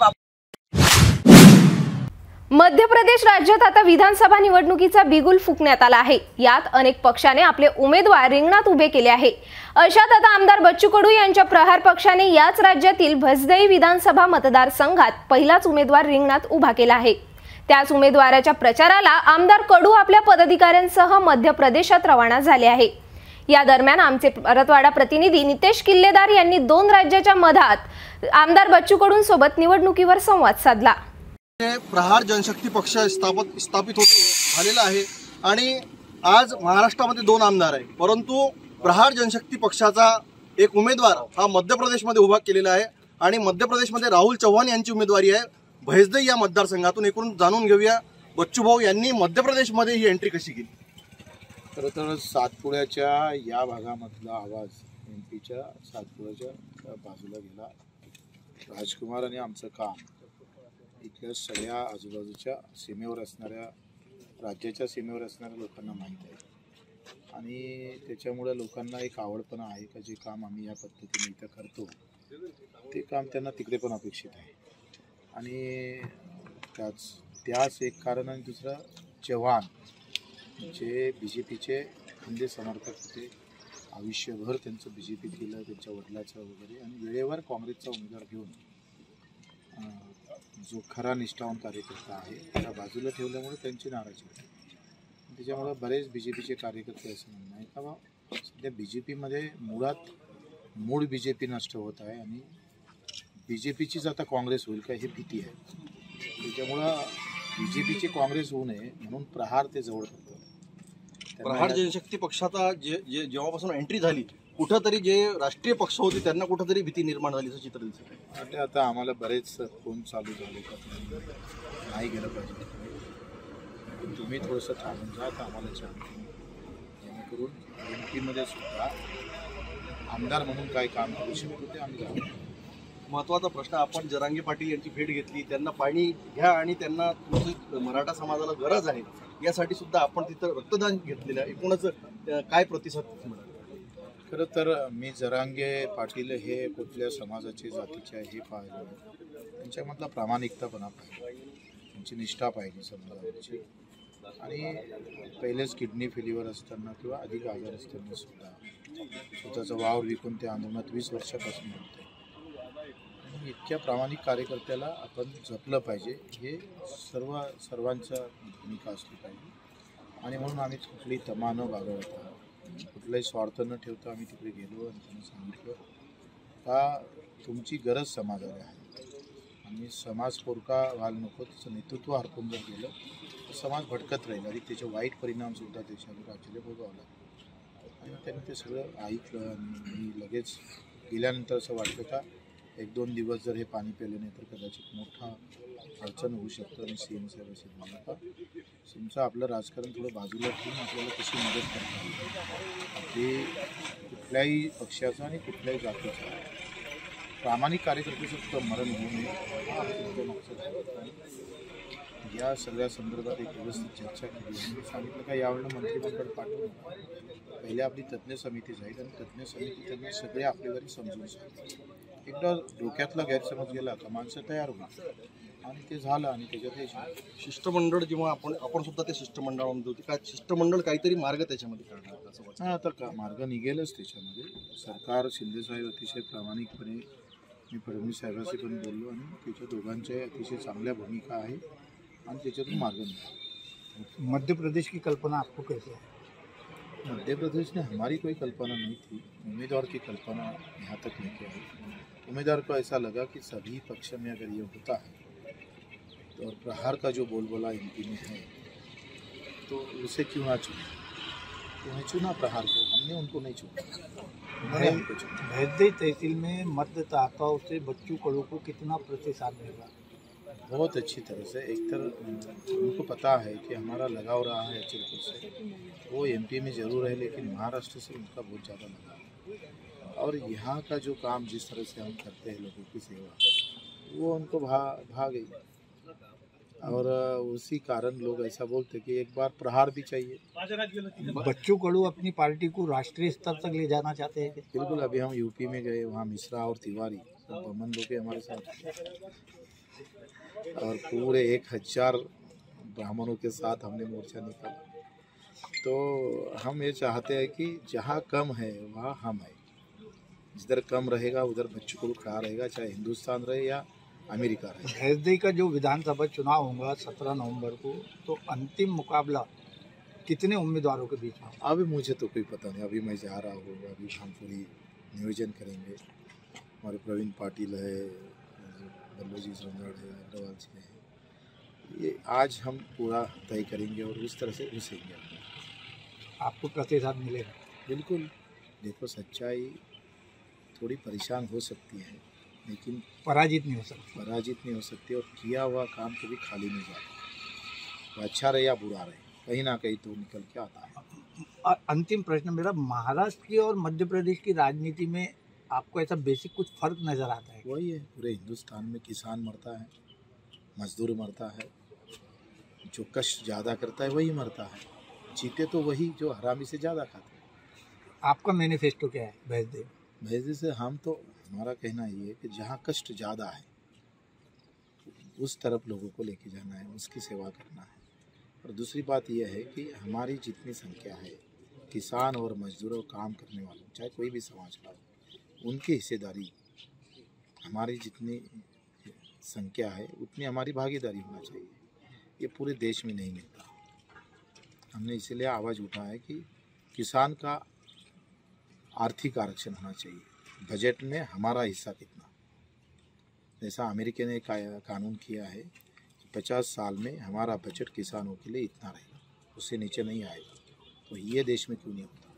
मध्य प्रदेश राज्यात आता विधानसभा निवडणुकीचा बिगुल फुकण्यात आला आहे. यात अनेक पक्षाने आपले उमेदवार रिंगणात उभे केले आहे. अशात आता आमदार बच्चू कडू यांच्या प्रहार पक्षाने याच राज्यातील भसदई विधानसभा मतदारसंघात पहिलाच उमेदवार रिंगणात उभा केला आहे. त्याच उमेदवाराच्या प्रचाराला आमदार कडू आपल्या पदाधिकाऱ्यांसह मध्य प्रदेशात रवाना झाले आहे. या दरम्यान आमचे परतवाडा प्रतिनिधी नितेश किल्लेदार यांनी 2 राज्याच्या मधात आमदार बच्चू कडू सोबत निवडणुकीवर संवाद साधला. प्रहार जनशक्ती पक्ष स्थापित झालेला आहे आणि आज महाराष्ट्रामध्ये 2 आमदार आहे, परंतु प्रहार जनशक्ती पक्षाचा एक उमेदवार हा मध्य प्रदेशमध्ये उभा केलेला आहे आणि मध्य प्रदेशमध्ये राहुल चव्हाण यांची उमेदवारी आहे भैसदई या मतदारसंघातून. एकूण जाणून घेऊया बच्चू भाऊ यांनी मध्य प्रदेशमध्ये ही एंट्री कशी केली. खरं तर सातपुड्याच्या या भागामधला आवाज एमपीच्या सातपुड्याच्या बाजूला गेला. राजकुमार आणि आमचं काम इथल्या सगळ्या आजूबाजूच्या सीमेवर असणाऱ्या राज्याच्या सीमेवर असणाऱ्या लोकांना माहीत आहे आणि त्याच्यामुळे लोकांना एक आवडपणा आहे का जे काम आम्ही या पद्धतीने इथं करतो ते काम त्यांना तिकडे पण अपेक्षित आहे. आणि त्याच एक कारण. आणि दुसरं, चव्हाण जे BJPचे खंदे समर्थक होते, आयुष्यभर त्यांचं BJP केलं, त्यांच्या वडिलाचं वगैरे, आणि वेळेवर काँग्रेसचा उमेदवार घेऊन जो खरा निष्ठावान कार्यकर्ता आहे त्याला बाजूला ठेवल्यामुळे त्यांची नाराजी होती. त्याच्यामुळे बरेच BJPचे कार्यकर्ते असं म्हणणं आहे का बा सध्या BJPमध्ये मुळात मूळ BJP नष्ट होत आहे आणि BJPचीच आता काँग्रेस होईल का ही भीती आहे. त्याच्यामुळं BJPची काँग्रेस होऊ नये म्हणून प्रहार ते जवळ करतात. प्रहार जनशक्ती पक्षाचा जेव्हापासून एंट्री झाली कुठंतरी जे राष्ट्रीय पक्ष होते त्यांना कुठंतरी भीती निर्माण झाली असं चित्र दिसत आहे. ते आता आम्हाला बरेच फोन चालू झाले का नाही गेलं पाहिजे, तुम्ही थोडंसं थांबून जा तर आम्हाला छान, जेणेकरून MP सुद्धा आमदार म्हणून काय काम करू शकतो ते आम्ही जाऊ. महत्त्वाचा प्रश्न, आपण जरांगे पाटील यांची भेट घेतली, त्यांना पाणी घ्या आणि त्यांना तुमची मराठा समाजाला गरज आहे यासाठी सुद्धा आपण तिथं रक्तदान घेतलेलं आहे. एकूणच काय प्रतिसाद मिळाला? खरं तर मी जरांगे पाटील हे कुठल्या समाजाचे जातीचे आहे हे पाहिलं, त्यांच्यामधला प्रामाणिकतापणा पाहिजे, त्यांची निष्ठा पाहिजे समाजाची. आणि पहिलेच किडनी फेल्युअर असताना किंवा अधिक आजार असताना सुद्धा स्वतःचा वावर विकून ते आंदोलनात 20 वर्षापासून होते. इतक्या प्रामाणिक कार्यकर्त्याला आपण जपलं पाहिजे, हे सर्वांचा भूमिका असली पाहिजे. आणि म्हणून आम्ही कुठली तमा न बाळगता, कुठलाही स्वार्थ न ठेवता आम्ही तिकडे गेलो आणि त्यांनी सांगितलं का तुमची गरज समाजाला आहे आणि समाज पोरका व्हायला नको, त्याचं नेतृत्व हरपून जर गेलं तर समाज भटकत राहील आणि त्याचे वाईट परिणामसुद्धा देशाला राज्याला भोगावं लागतं. आणि त्यांनी ते सगळं ऐकलं आणि मी लगेच गेल्यानंतर असं वाटलं का 1-2 दिवस जर हे पाणी प्यायलं नाही तर कदाचित मोठा अडचण होऊ शकतं. आणि CM साहेब असे म्हणलं का तुमचं आपलं राजकारण थोडं बाजूला ठेवून आपल्याला कशी मदत करता येईल, ते कुठल्याही पक्षाचं आणि कुठल्याही जातीचं प्रामाणिक कार्यकर्त्याचं सुद्धा मरण होऊ नये हा आमचं मकसद आहे. या सगळ्या संदर्भात एक व्यवस्थित चर्चा केली आणि सांगितलं का यावेळेला मंत्रिमंडळ पाठवून पहिले आपली तज्ज्ञ समिती जाईल आणि तज्ज्ञ समिती त्यांना सगळे आपल्या घरी समजून सांगेल. एकदा डोक्यातला गैरसमज गेला का माणसं तयार होईल आणि ते झालं. आणि त्याच्यात शिष्टमंडळ जेव्हा आपण सुद्धा ते शिष्टमंडळामध्ये होते काय शिष्टमंडळ काहीतरी मार्ग त्याच्यामध्ये काढणार असं वाटतं? आता का मार्ग निघेलच त्याच्यामध्ये. सरकार शिंदेसाहेब अतिशय प्रामाणिकपणे, मी फडणवीस साहेबांशी पण बोललो आणि त्याच्या दोघांच्या अतिशय चांगल्या भूमिका आहे आणि त्याच्यातून मार्ग निघाला. मध्य प्रदेश की कल्पना आपको कैसे है? मध्य प्रदेश में हमारी कोई कल्पना नहीं थी, उम्मीदवार की कल्पना यहाँ तक लेके आई. उम्मीदवार को ऐसा लगा कि सभी पक्ष में अगर ये होता है तो और प्रहार का जो बोलबाला MP में है तो उसे क्यों ना चुना. उन्हें चुना प्रहार को, हमने उनको नहीं चुना, उन्होंने हमको चुना. भैरदेई तहसील में मतदाताओं से बच्चू कडू को कितना प्रतिसाद मिला? बहुत अच्छी तरह से. एक तरह उनको पता है कि हमारा लगाव रहा है अचलपुर से, वो MP में ज़रूर है लेकिन महाराष्ट्र से उनका बहुत ज़्यादा लगाव है. और यहाँ का जो काम जिस तरह से हम करते हैं लोगों की सेवा, वो उनको भा गई. और उसी कारण लोग ऐसा बोलते कि एक बार प्रहार भी चाहिए. बच्चू कडू अपनी पार्टी को राष्ट्रीय स्तर तक ले जाना चाहते हैं? बिल्कुल. अभी हम UP में गए, वहाँ मिश्रा और तिवारी बमन लोग हमारे साथ और पूरे 1000 ब्राह्मणों के साथ हमने मोर्चा निकाला. तो हम ये चाहते हैं कि जहाँ कम है वहाँ हम है, जिधर कम रहेगा उधर बच्चू कडू खड़ा रहेगा, चाहे हिंदुस्तान रहे या अमेरिका रहे. भैरदेई का जो विधानसभा चुनाव होगा 17 नवंबर को, तो अंतिम मुकाबला कितने उम्मीदवारों के बीच में? अभी मुझे तो कोई पता नहीं. अभी मैं जा रहा हूँ, अभी हम पूरी नियोजन करेंगे. हमारे प्रवीण पाटिल है, बल्लूजी संगड़ है, अग्रवाल जी है, ये आज हम पूरा तय करेंगे और उस तरह से घुसेंगे. आपको प्रतिसाद मिलेगा? बिल्कुल. देखो, सच्चाई थोड़ी परेशान हो सकती है लेकिन पराजित नहीं हो सकती. पराजित नहीं हो सकती और किया हुआ काम कभी खाली नहीं जाता. अच्छा रहे या बुरा रहे, कहीं ना कहीं तो निकल के आता है. अंतिम प्रश्न मेरा, महाराष्ट्र की और मध्य प्रदेश की राजनीति में आपको ऐसा बेसिक कुछ फर्क नजर आता है? वही है, पूरे हिंदुस्तान में किसान मरता है, मजदूर मरता है, जो कष्ट ज़्यादा करता है वही मरता है. जीते तो वही जो हरामी से ज़्यादा खाते। आपका मैनिफेस्टो क्या है भैंसदेव? भैंसदेव से हम तो हमारा कहना ये है कि जहाँ कष्ट ज़्यादा है उस तरफ लोगों को लेके जाना है, उसकी सेवा करना है। और दूसरी बात यह है कि हमारी जितनी संख्या है किसान और मजदूर और काम करने वालों, चाहे कोई भी समाज का हो, उनकी हिस्सेदारी, हमारी जितनी संख्या है उतनी हमारी भागीदारी होना चाहिए। ये पूरे देश में नहीं मिलता। हमने इसीलिए आवाज़ उठाया है कि किसान का आर्थिक आरक्षण होना चाहिए। बजट में हमारा हिस्सा कितना, जैसा अमेरिका ने कानून किया है कि 50 साल में हमारा बजट किसानों के लिए इतना रहेगा, उससे नीचे नहीं आएगा। तो ये देश में क्यों नहीं होता?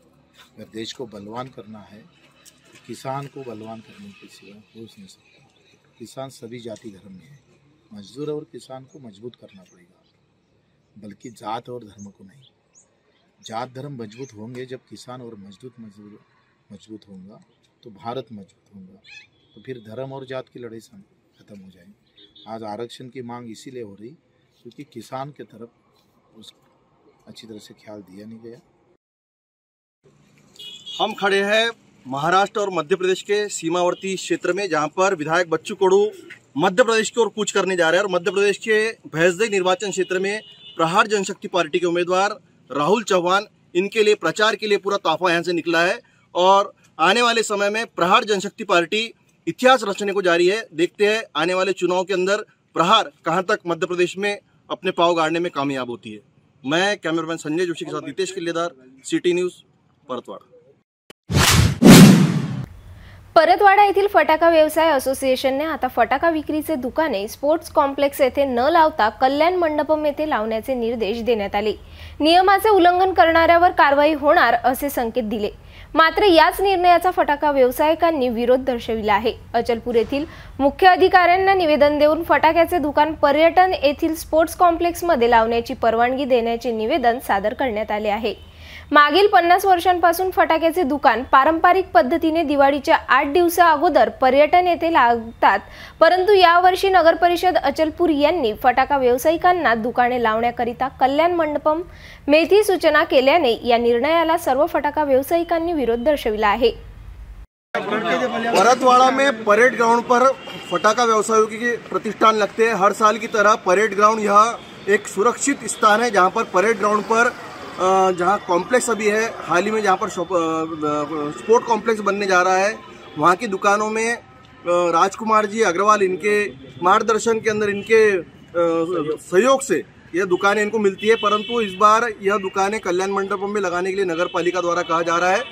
अगर देश को बलवान करना है तो किसान को बलवान करने के सिवा हो नहीं सकता। किसान सभी जाति धर्म में है, मजदूर और किसान को मजबूत करना पड़ेगा, बल्कि जात और धर्म को नहीं। जात धर्म मजबूत होंगे जब किसान और मजदूर मजबूत होगा तो भारत मजबूत होगा। तो फिर धर्म और जात की लड़ाई खत्म हो जाएगी। आज आरक्षण की मांग इसीलिए हो रही क्योंकि किसान के तरफ उस अच्छी तरह से ख्याल दिया नहीं गया। हम खड़े हैं महाराष्ट्र और मध्य प्रदेश के सीमावर्ती क्षेत्र में, जहां पर विधायक बच्चू कडू मध्य प्रदेश की ओर कूच करने जा रहे हैं। और मध्य प्रदेश के भैंसदेव निर्वाचन क्षेत्र में प्रहार जनशक्ति पार्टी के उम्मीदवार राहुल चौहान, इनके लिए प्रचार के लिए पूरा ताफा यहाँ से निकला है। और आने वाले समय में प्रहार जनशक्ति पार्टी इतिहास रचने को जारी है। देखते हैं आने वाले चुनाव के अंदर प्रहार कहां तक मध्य प्रदेश में अपने पांव गाड़ने में कामयाब होती है। मैं कैमरामैन संजय जोशी के साथ नितेश किल्लेदार, सिटी न्यूज, परतवाड़ा। परतवाडा येथील फटाका व्यवसाय असोसिएशनने आता फटाका विक्रीचे दुकाने स्पोर्ट्स कॉम्प्लेक्स येथे न लावता कल्याण मंडपम येथे लावण्याचे निर्देश देण्यात आले। नियमाचे उल्लंघन करणाऱ्यावर कारवाई होणार असे संकेत दिले। मात्र याच निर्णयाचा फटाका व्यावसायिकांनी विरोध दर्शविला आहे। अचलपूर येथील मुख्य अधिकाऱ्यांना निवेदन देऊन फटाक्याचे दुकान पर्यटन येथील स्पोर्ट्स कॉम्प्लेक्समध्ये लावण्याची परवानगी देण्याचे निवेदन सादर करण्यात आले आहे। मागील 50 वर्षांपासून फटाक्याचे दुकान पारंपरिक पद्धतीने दिवाळीच्या 8 दिवसा अगोदर पर्यटन येथे लागतात, परंतु यावर्षी नगर परिषद अचलपूर यांनी फटाका व्यावसायिकांना दुकाने लावण्याकरिता कल्याण मंडपम मेथी सूचना केल्याने या निर्णयाला सर्व फटाका व्यावसायिकांनी विरोध दर्शविला आहे। परतवाड़ा में परेड ग्राउंड पर फटाका व्यवसायों के प्रतिष्ठान लगते हैं। हर साल की तरह परेड ग्राउंड यह एक सुरक्षित स्थान है, जहां पर परेड ग्राउंड पर जहां कॉम्प्लेक्स अभी है, हाल ही में जहां पर स्पोर्ट कॉम्प्लेक्स बनने जा रहा है, वहां की दुकानों में राजकुमार जी अग्रवाल, इनके मार्गदर्शन के अंदर, इनके सहयोग से यह दुकानें इनको मिलती है। परंतु इस बार यह दुकानें कल्याण मंडपम में लगाने के लिए नगर पालिका द्वारा कहा जा रहा है।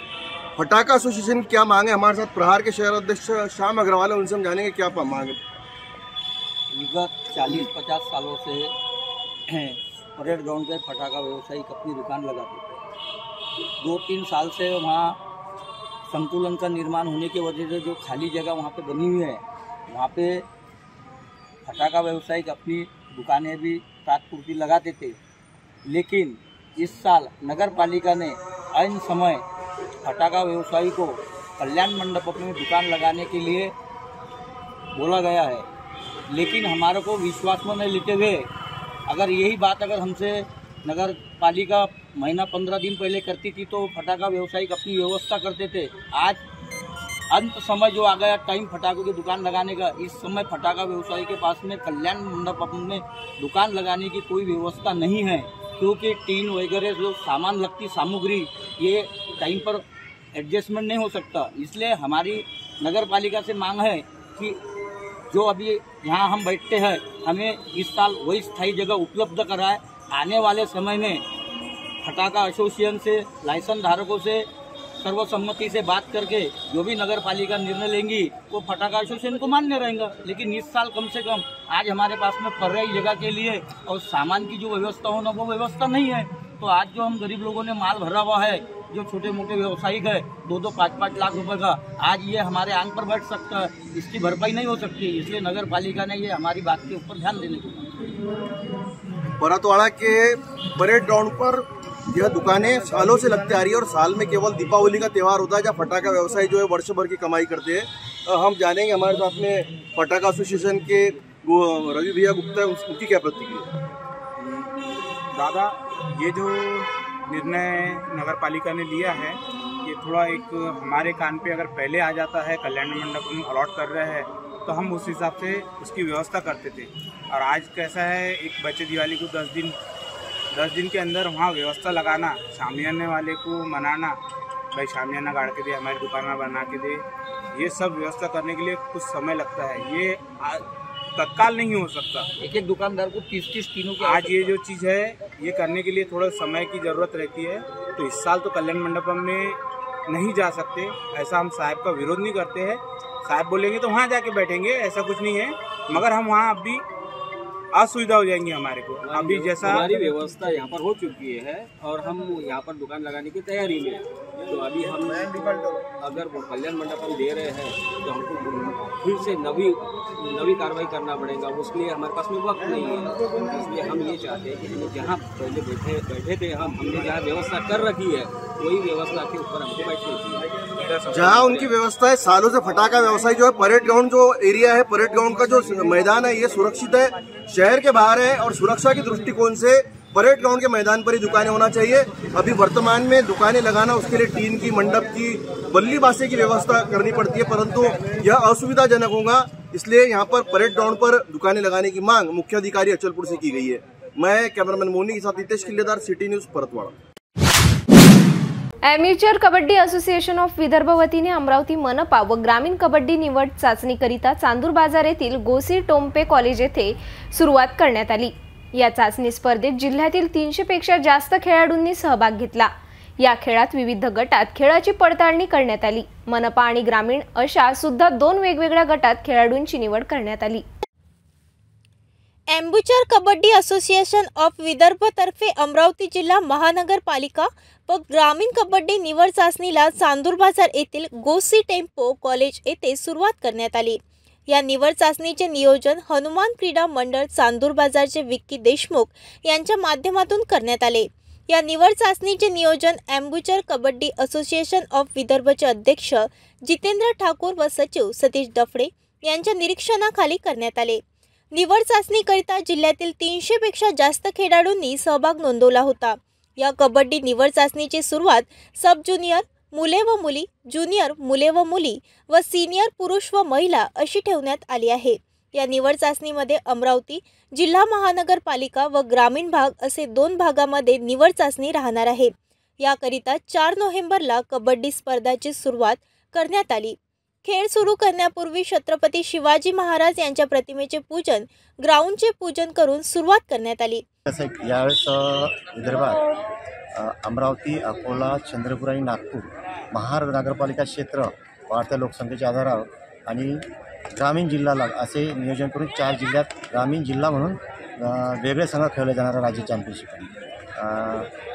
फटाका एसोसिएशन की क्या मांग है, हमारे साथ प्रहार के शहर अध्यक्ष श्याम अग्रवाल है, उनसे हम जानेंगे क्या मांग है। विगत 40-50 सालों से परेड ग्राउंड पे फटाका व्यवसायिक अपनी दुकान लगाते थे। 2-3 साल से वहाँ संतुलन का निर्माण होने की वजह से जो खाली जगह वहाँ पे बनी हुई है, वहाँ पे फटाका व्यवसायिक अपनी दुकानें भी तात्पूर्ति लगाते थे। लेकिन इस साल नगर पालिका ने ऐन समय फटाका व्यवसायी को कल्याण मंडप में दुकान लगाने के लिए बोला गया है, लेकिन हमारे को विश्वास में नहीं लेते हुए अगर यही बात अगर हमसे नगर पालिका महीना 15 दिन पहले करती थी तो फटाका व्यवसायिक अपनी व्यवस्था करते थे। आज अंत समय जो आ गया टाइम फटाकों की दुकान लगाने का, इस समय फटाका व्यवसायी के पास में कल्याण मंडप में दुकान लगाने की कोई व्यवस्था नहीं है, क्योंकि टीन वगैरह जो सामान लगती सामग्री ये टाइम पर एडजस्टमेंट नहीं हो सकता। इसलिए हमारी नगर पालिका से मांग है कि जो अभी यहाँ हम बैठते हैं, हमें इस साल वही स्थायी जगह उपलब्ध कराए। आने वाले समय में फटाका एसोसिएशन से, लाइसेंस धारकों से सर्वसम्मति से बात करके जो भी नगर पालिका निर्णय लेंगी वो फटाका एसोसिएशन को मान्य रहेगा। लेकिन इस साल कम से कम आज हमारे पास में पर्यायी जगह के लिए और सामान की जो व्यवस्था होना वो व्यवस्था नहीं है। तो आज जो हम गरीब लोगों ने माल भरा हुआ है, जो छोटे मोटे व्यवसायिक है 2-2, 5-5 लाख रुपए का, आज ये हमारे आंख पर बैठ सकता है, इसकी भरपाई नहीं हो सकती। इसलिए नगर पालिका ने ये हमारी बात के ऊपर ध्यान देने को। परतवाड़ा के परेड ग्राउंड पर यह दुकानें सालों से लगती आ रही है और साल में केवल दीपावली का त्यौहार होता है जहाँ फटाका व्यवसायी जो है वर्ष भर की कमाई करते हैं। हम जानेंगे हमारे साथ में फटाका एसोसिएशन के रवि भैया गुप्ता है, उनकी क्या प्रतिक्रिया। दादा, ये जो निर्णय नगर पालिका ने लिया है कि थोड़ा एक हमारे कान पे अगर पहले आ जाता है, कल्याण मंडप हम अलॉट कर रहे हैं तो हम उस हिसाब से उसकी व्यवस्था करते थे। और आज कैसा है, एक बच्चे दिवाली को 10 दिन के अंदर वहाँ व्यवस्था लगाना, शामियाने वाले को मनाना, भाई शामियाना गाड़ के दे, हमारी दुकान बना के दे, ये सब व्यवस्था करने के लिए कुछ समय लगता है। ये तत्काल नहीं हो सकता। एक दुकानदार को 30 तीनों की आज ये जो चीज़ है ये करने के लिए थोड़ा समय की ज़रूरत रहती है। तो इस साल तो कल्याण मंडपम में नहीं जा सकते, ऐसा हम साहब का विरोध नहीं करते हैं। साहब बोलेंगे तो वहाँ जाके बैठेंगे, ऐसा कुछ नहीं है, मगर हम वहाँ अभी असुविधा हो जाएंगी हमारे को। अभी जैसा हमारी व्यवस्था यहाँ पर हो चुकी है और हम यहाँ पर दुकान लगाने की तैयारी में, तो अभी हम अगर वो कल्याण मंडप हम दे रहे हैं तो हमको फिर से नवी कार्रवाई करना पड़ेगा। उसके लिए हमारे पास में वक्त नहीं है। इसलिए हम ये चाहते हैं कि हम जहाँ पहले बैठे थे, हमने जहाँ व्यवस्था कर रखी है वही व्यवस्था के ऊपर हमको बैठनी चाहिए। जहाँ उनकी व्यवस्था है, सालों से फटाका व्यवसाय जो है, परेड ग्राउंड जो एरिया है, परेड ग्राउंड का जो मैदान है ये सुरक्षित है, शहर के बाहर है और सुरक्षा के दृष्टिकोण से परेड ग्राउंड के मैदान पर ही दुकानें होना चाहिए। अभी वर्तमान में दुकानें लगाना, उसके लिए टीन की, मंडप की, बल्ली बासे की व्यवस्था करनी पड़ती है, परंतु यह असुविधाजनक होगा। इसलिए यहाँ पर परेड ग्राउंड पर दुकानें लगाने की मांग मुख्य अधिकारी अचलपुर से की गई है। मैं कैमरामैन मोनी के साथ Hitesh Killedar, city news, Paratwada. Amateur kabaddi association of Vidarbha वतीने अमरावती मनपा व ग्रामीण कबड्डी निवड चाचणीकरिता चांदूर बाजार येथील गोसी टोम्पे कॉलेज येथे सुरुवात करण्यात आली। या चाचणी स्पर्धेत जिल्ह्यातील 300 पेक्षा जास्त खेळाडूंनी सहभाग घेतला। या खेळात विविध गटात खेळाची पडताळणी करण्यात आली। मनपा आणि ग्रामीण अशा सुद्धा 2 वेगवेगळ्या गटात खेळाडूंची निवड करण्यात आली। ॲम्ब्युचर कबड्डी असोसिएशन ऑफ विदर्भ तर्फे अमरावती जिल्हा महानगरपालिका व ग्रामीण कबड्डी निवड चाचणीला चांदूर बाजार येथील गोसी टेम्पो कॉलेज येथे सुरुवात करण्यात आली। या निवड चाचणीचे नियोजन हनुमान क्रीडा मंडळ चांदूर बाजारचे विक्की देशमुख यांच्या माध्यमातून करण्यात आले। या निवड चाचणीचे नियोजन ॲम्ब्युचर कबड्डी असोसिएशन ऑफ विदर्भचे अध्यक्ष जितेंद्र ठाकूर व सचिव सतीश दफडे यांच्या निरीक्षणाखाली करण्यात आले। निवड चाचणीकरिता जिल्ह्यातील 300 पेक्षा जास्त खेळाडूंनी सहभाग नोंदवला होता। या कबड्डी निवड चाचणीची सुरुवात सब ज्युनियर मुले व मुली, ज्युनियर मुले व मुली व सीनियर पुरुष व महिला अशी ठेवण्यात आली आहे। या निवड चाचणीमध्ये अमरावती जिल्हा महानगरपालिका व ग्रामीण भाग असे 2 भागामध्ये निवड चाचणी राहणार आहे। याकरिता 4 नोव्हेंबरला कबड्डी स्पर्धाची सुरुवात करण्यात आली। खेळ सुरू करण्यापूर्वी छत्रपती शिवाजी महाराज यांच्या प्रतिमेचे पूजन, ग्राउंडचे पूजन करून सुरुवात करण्यात आली। यावेळेस विदर्भात अमरावती, अकोला, चंद्रपूर आणि नागपूर महानगरपालिका क्षेत्र वाढत्या लोकसंख्येच्या आधारावर आणि ग्रामीण जिल्ह्याला असे नियोजन करून 4 जिल्ह्यात ग्रामीण जिल्हा म्हणून वेगळे संघ खेळले जाणारा राज्य चॅम्पियनशिप।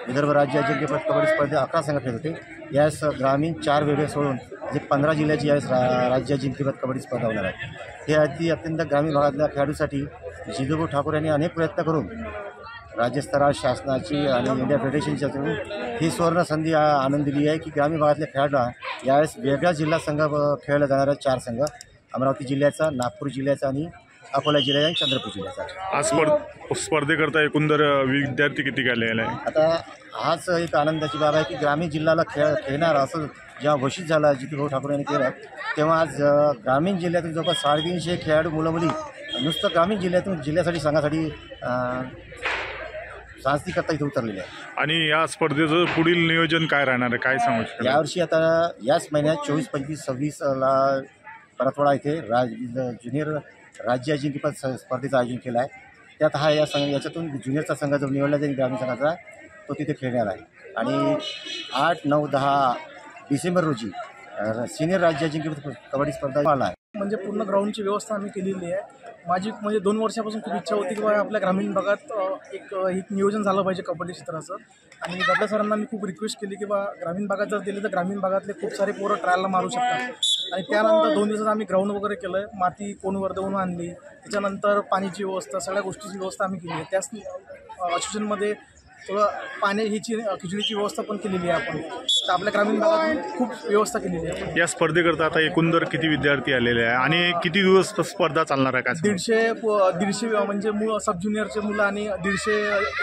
विदर्भ राज्य अजिंक्यपद कबड्डी स्पर्धेत 11 संघ खेळत होते। यास ग्रामीण 4 वेगळे सोडून जे 15 जिल्ह्याची यावेळेस राज्य अजिंक्यपद कबड्डी स्पर्धा होणार आहे। हे अत्यंत ग्रामीण भागातल्या खेळाडूसाठी जितेंद्र ठाकूर यांनी अनेक प्रयत्न करून राज्यस्तरावर शासनाची आणि इंडिया फेडरेशनच्या ही सुवर्ण संधी आणून दिली आहे की ग्रामीण भागातल्या खेळाडूंना यावेळेस वेगळ्या जिल्हा संघ खेळले जाणारे 4 संघ अमरावती जिल्ह्याचा, नागपूर जिल्ह्याचा आणि अकोला जिल्ह्याचा आणि चंद्रपूर जिल्ह्याचा। आज स्पर्धेकरता एकंदर विद्यार्थी किती आलेले आहे? आता हाच एक आनंदाची बाब आहे की ग्रामीण जिल्ह्याला खेळणार असं जेव्हा घोषित झाला जितेंद्र ठाकूर यांनी केलं, तेव्हा आज ग्रामीण जिल्ह्यातील जवळपास 350 खेळाडू मुलं मुली नुसतं ग्रामीण जिल्ह्यातून जिल्ह्यासाठी संघासाठी चाचणीकरता इथे उतरलेले आहे। आणि या स्पर्धेचं पुढील नियोजन काय राहणार आहे, काय सांगू शकाल? यावर्षी आता याच महिन्यात 24, 25, 26ला परतवाडा इथे ज्युनियर राज्य अजिंक्यपद स्पर्धेचं आयोजन केलं आहे। त्यात हा याच्यातून ज्युनियरचा संघ जो निवडला जाईल ग्रामीण संघाचा तो तिथे खेळणार आहे। आणि 8, 9, 10 डिसेंबर रोजी सिनियर राज्य अजिंक्यपद कबड्डी स्पर्धा आला आहे। म्हणजे पूर्ण ग्राउंडची व्यवस्था आम्ही केलेली आहे। माझी म्हणजे 2 वर्षापासून खूप इच्छा होती की आपल्या ग्रामीण भागात एक नियोजन झालं पाहिजे कबड्डी क्षेत्राचं। आणि दबडे सरांना मी खूप रिक्वेस्ट केली की ग्रामीण भागात जर दिले तर ग्रामीण भागातले खूप सारे पोरं ट्रायलला मारू शकतात। आणि त्यानंतर 2 दिवसात आम्ही ग्राउंड वगैरे केलं आहे, माती कोण वर्धवून आणली, त्याच्यानंतर पाण्याची व्यवस्था, सगळ्या गोष्टीची व्यवस्था आम्ही केली आहे। त्याच असोसिएशनमध्ये थोडं पाणी खिचडीची व्यवस्था पण केलेली आहे आपण। तर आपल्या ग्रामीण भागातून खूप व्यवस्था केलेली आहे. या स्पर्धेकरता आता एकंदर किती विद्यार्थी आलेले आहे आणि किती दिवस स्पर्धा चालणार आहे? काय 150 म्हणजे सब ज्युनियरचे मुलं आणि 150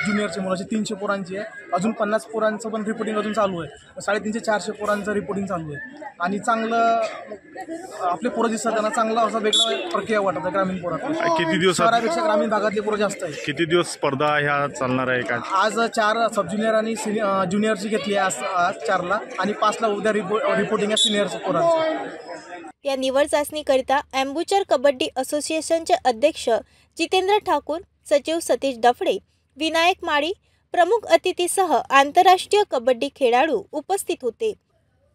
ज्युनियरचे मुलं असे 300 पोरांची आहे. अजून 50 पोरांचं पण रिपोर्टिंग अजून चालू आहे. 350-400 पोरांचं रिपोर्टिंग चालू आहे आणि चांगलं आपले पोरं दिसतात, त्यांना चांगला असा वेगळा प्रक्रिया वाटत आहे ग्रामीण पोरात. किती दिवस शहरापेक्षा ग्रामीण भागातले पोरं जास्त आहे. किती दिवस स्पर्धा ह्या चालणार आहे? काय आज 4 सब ज्युनियर आणि ज्युनियरची घेतली आहे आज 4ला आणि 5ला उद्या रिपोर्टिंग आहे सिनियरच्या पोरांचं. या निवड चाचणीकरिता अँबुचर कबड्डी असोसिएशनचे अध्यक्ष जितेंद्र ठाकूर, सचिव सतीश डफडे, विनायक माळी प्रमुख अतिथीसह आंतरराष्ट्रीय कबड्डी खेळाडू उपस्थित होते.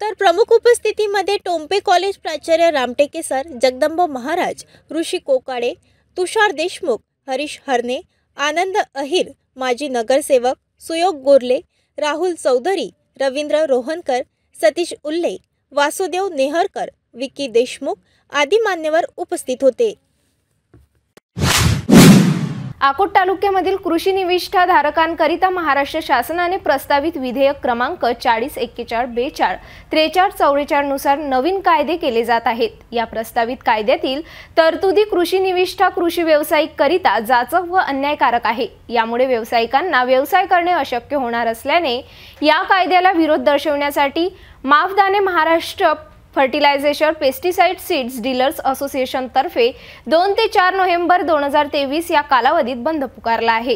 तर प्रमुख उपस्थितीमध्ये टोंपे कॉलेज प्राचार्य रामटेके सर, जगदंब महाराज, ऋषी कोकाडे, तुषार देशमुख, हरीश हरणे, आनंद अहिर, माजी नगरसेवक सुयोग गोरले, राहुल चौधरी, रवींद्र रोहनकर, सतीश उल्ले, वासुदेव नेहरकर, विकी देशमुख आदी मान्यवर उपस्थित होते. अकोट तालुक्यामधील कृषी निविष्ठा धारकांकरिता महाराष्ट्र शासनाने प्रस्तावित विधेयक क्रमांक 404142 4344 नुसार नवीन कायदे केले जात आहेत. या प्रस्तावित कायद्यातील तरतुदी कृषी निविष्ठा कृषी व्यावसायिक करिता जाचक व अन्यायकारक आहे. यामुळे व्यावसायिकांना व्यवसाय करणे अशक्य होणार असल्याने या कायद्याला विरोध दर्शवण्यासाठी माफदाने Maharashtra fertilization pesticide seeds dealers association तर्फे 2 ते 4 नोव्हेंबर 2023 या कालावधीत बंद पुकारला आहे.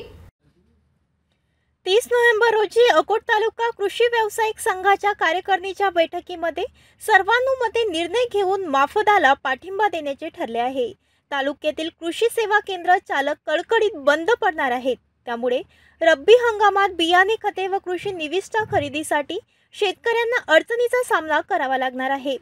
30 नोव्हेंबर रोजी अकोट तालुका कृषी व्यावसायिक संघाच्या कार्यकारिणीच्या बैठकीमध्ये सर्वानुमते निर्णय घेऊन माफदाला पाठिंबा देण्याचे ठरले आहे. तालुक्यातील कृषी सेवा केंद्र चालक कडकडीत बंद पडणार आहेत. त्यामुळे रब्बी हंगामात बियाणे, खते व कृषी निविष्ठा खरेदीसाठी शेतकऱ्यांना अडचणीचा सामना करावा लागणार आहे.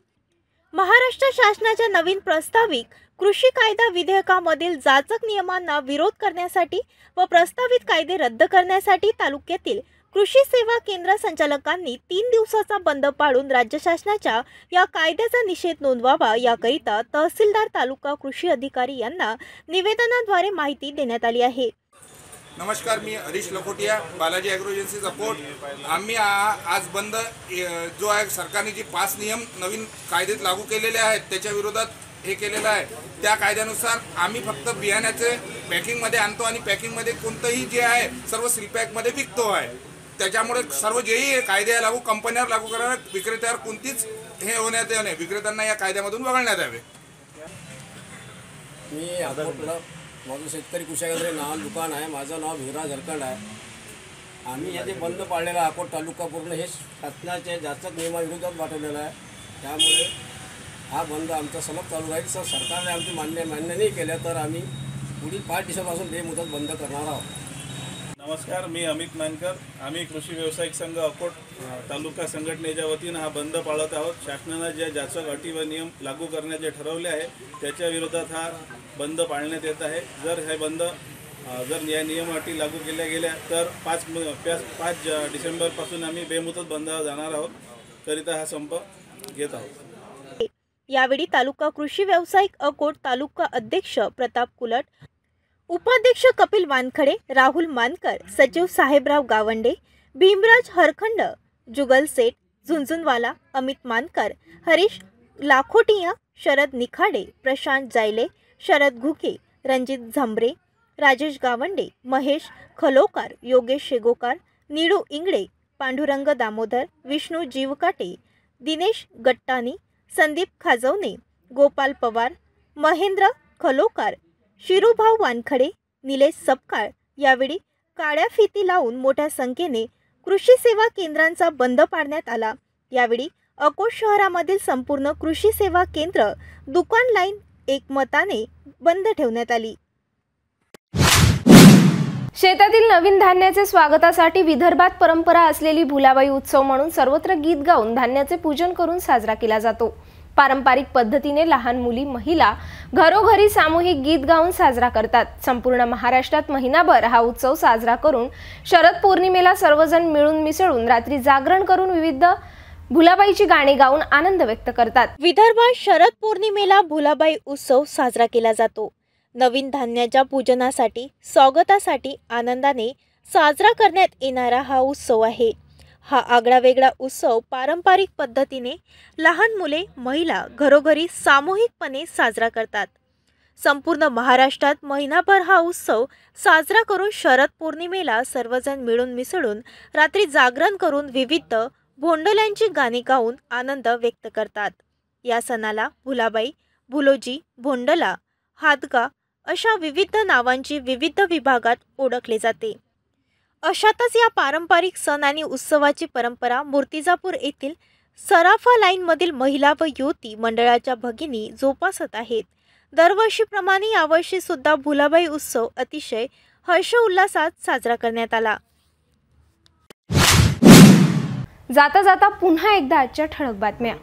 महाराष्ट्र शासनाच्या नवीन प्रस्तावित कृषी कायदा विधेयकामधील जाचक नियमांना विरोध करण्यासाठी व प्रस्तावित कायदे रद्द करण्यासाठी तालुक्यातील कृषी सेवा केंद्र संचालकांनी 3 दिवसाचा बंद पाडून राज्य शासनाच्या या कायद्याचा निषेध नोंदवावा, याकरिता तहसीलदार, तालुका कृषी अधिकारी यांना निवेदनाद्वारे माहिती देण्यात आली आहे. नमस्कार, मी हरीश लखोटिया, बालाजी ॲग्रो एजन्सी अकोट. आम्ही आज बंद जो आहे सरकारने जे 5 नियम नवीन कायद्यात लागू केलेले आहेत त्याच्या विरोधात हे केलेलं आहे. त्या कायद्यानुसार आम्ही फक्त बियाण्याचे पॅकिंगमध्ये आणतो आणि पॅकिंगमध्ये कोणतंही जे आहे सर्व सीलपॅकमध्ये विकतो आहे. त्याच्यामुळे सर्व जेही कायदे लागू कंपन्यांवर लागू करणार, विक्रेत्यावर कोणतीच हे होण्यात येऊ नये. विक्रेत्यांना या कायद्यामधून वगळण्यात यावे. मी अकोटला माझं शेतकरी कृषी केंद्र नाव दुकान आहे. माझं नाव भिवराज हरकंड आहे. आम्ही हे जे बंद पाडलेलं आहे अकोट तालुका पूर्ण हे शासनाच्या जाचक नियमाविरोधात पाठवलेलं आहे. त्यामुळे हा बंद आमचा सलग चालू राहील. सर, सरकारने आमची मान्य नाही केल्या तर आम्ही पुढील 5 डिसेंबरपासून बेमुदत बंद करणार आहोत. नमस्कार, मी अमित मानकर. आम्ही कृषी व्यावसायिक संघ अकोट तालुका संघटनेच्या वतीनं हा बंद पाळत आहोत. शासनानं ज्या जाचक अटी व नियम लागू करण्याचे ठरवले आहे त्याच्या विरोधात हा बंद पाळण्यात येत आहे. जर हे बंद या नियम अटी लागू केल्या गेल्या तर 5 डिसेंबरपासून आम्ही बेमुदत बंद जाणार आहोत करिता हा संप घेत आहोत. यावेळी तालुका कृषी व्यावसायिक अकोट तालुका अध्यक्ष प्रताप कुलट, उपाध्यक्ष कपिल वानखडे, राहुल मानकर, सचिव साहेबराव गावंडे, भीमराज हरखंड, जुगल सेठ, झुंझुनवाला, अमित मानकर, हरीश लाखोटिया, शरद निखाडे, प्रशांत जायले, शरद घुके, रणजित झांबरे, राजेश गावंडे, महेश खलोकार, योगेश शेगोकार, निडू इंगडे, पांडुरंग दामोदर, विष्णू जीवकाटे, दिनेश गट्टानी, संदीप खाजवणे, गोपाल पवार, महेंद्र खलोकार, शिरूभाऊ वानखडे, निलेश सपकाळ यावेळी काळ्या फिती लावून मोठ्या संख्येने कृषी सेवा केंद्रांचा बंद पाडण्यात आला. यावेळी अकोट शहरामधील संपूर्ण कृषी सेवा केंद्र, दुकान लाईन एकमताने बंद ठेवण्यात आली. शेतातील नवीन धान्याचे स्वागतासाठी विदर्भात परंपरा असलेली भुलाबाई उत्सव म्हणून सर्वत्र गीत गाऊन धान्याचे पूजन करून साजरा केला जातो. पारंपरिक पद्धतीने लहान मुली, महिला घरोघरी सामूहिक गीत गाऊन साजरा करतात. संपूर्ण महाराष्ट्रात महिनाभर हा उत्सव साजरा करून शरद पौर्णिमेला सर्वजण मिळून मिसळून रात्री जागरण करून विविध भुलाबाईची गाणी गाऊन आनंद व्यक्त करतात. विदर्भात शरद पौर्णिमेला भुलाबाई उत्सव साजरा केला जातो. नवीन धान्याच्या पूजनासाठी, स्वागतासाठी आनंदाने साजरा करण्यात येणारा हा उत्सव आहे. हा आगळावेगळा उत्सव पारंपरिक पद्धतीने लहान मुले, महिला घरोघरी सामूहिकपणे साजरा करतात. संपूर्ण महाराष्ट्रात महिनाभर हा उत्सव साजरा करून शरद पौर्णिमेला सर्वजण मिळून मिसळून रात्री जागरण करून विविध भोंडल्यांची गाणी गाऊन आनंद व्यक्त करतात. या सणाला भुलाबाई, भुलोजी, भोंडला, हादगा अशा विविध नावांची विविध विभागात ओळखले जाते. अशातच या पारंपरिक सण आणि उत्सवाची परंपरा मूर्तिजापूर येथील सराफा लाईनमधील महिला व युवती मंडळाच्या भगिनी जोपासत आहेत. दरवर्षीप्रमाणे यावर्षी सुद्धा भुलाबाई उत्सव अतिशय हर्षोल्लासात साजरा करण्यात आला. जाता जाता पुन्हा एकदा आजच्या ठळक बातम्या.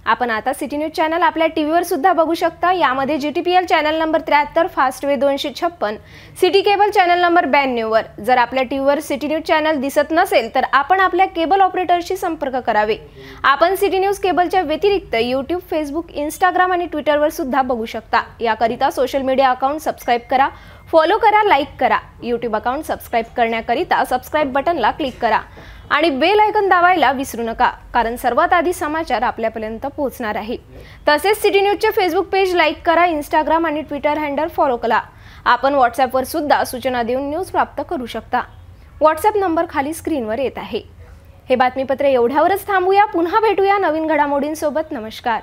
आपण आता सिटी न्यूज चॅनल आपल्या टीव्हीवर सुद्धा बघू शकता. यामध्ये GTPL channel number 73, Fastway 256, city cable channel number 92 वर. जर आपल्या टीव्हीवर सिटी न्यूज चॅनल दिसत नसेल तर आपण आपल्या केबल ऑपरेटरशी संपर्क करावे. आपण सिटी न्यूज केबलच्या व्यतिरिक्त YouTube, Facebook, Instagram आणि ट्विटरवर सुद्धा बघू शकता. याकरिता सोशल मीडिया अकाउंट सबस्क्राइब करा, फॉलो करा, लाईक करा. YouTube अकाउंट सबस्क्राइब करण्याकरिता सबस्क्राइब बटनला क्लिक करा आणि बेल आयकॉन दाबायला विसरू नका, कारण सर्वात आधी समाचार आपल्यापर्यंत पोहोचणार आहे. तसेच सिटी न्यूजचे फेसबुक पेज लाईक करा, Instagram आणि ट्विटर हँडल फॉलो करा. आपण व्हॉट्सॲपवर सुद्धा सूचना देऊन न्यूज प्राप्त करू शकता. व्हॉट्सॲप नंबर खाली स्क्रीनवर येत आहे. हे बातमीपत्र एवढ्यावरच थांबूया. पुन्हा भेटूया नवीन घडामोडींसोबत. नमस्कार.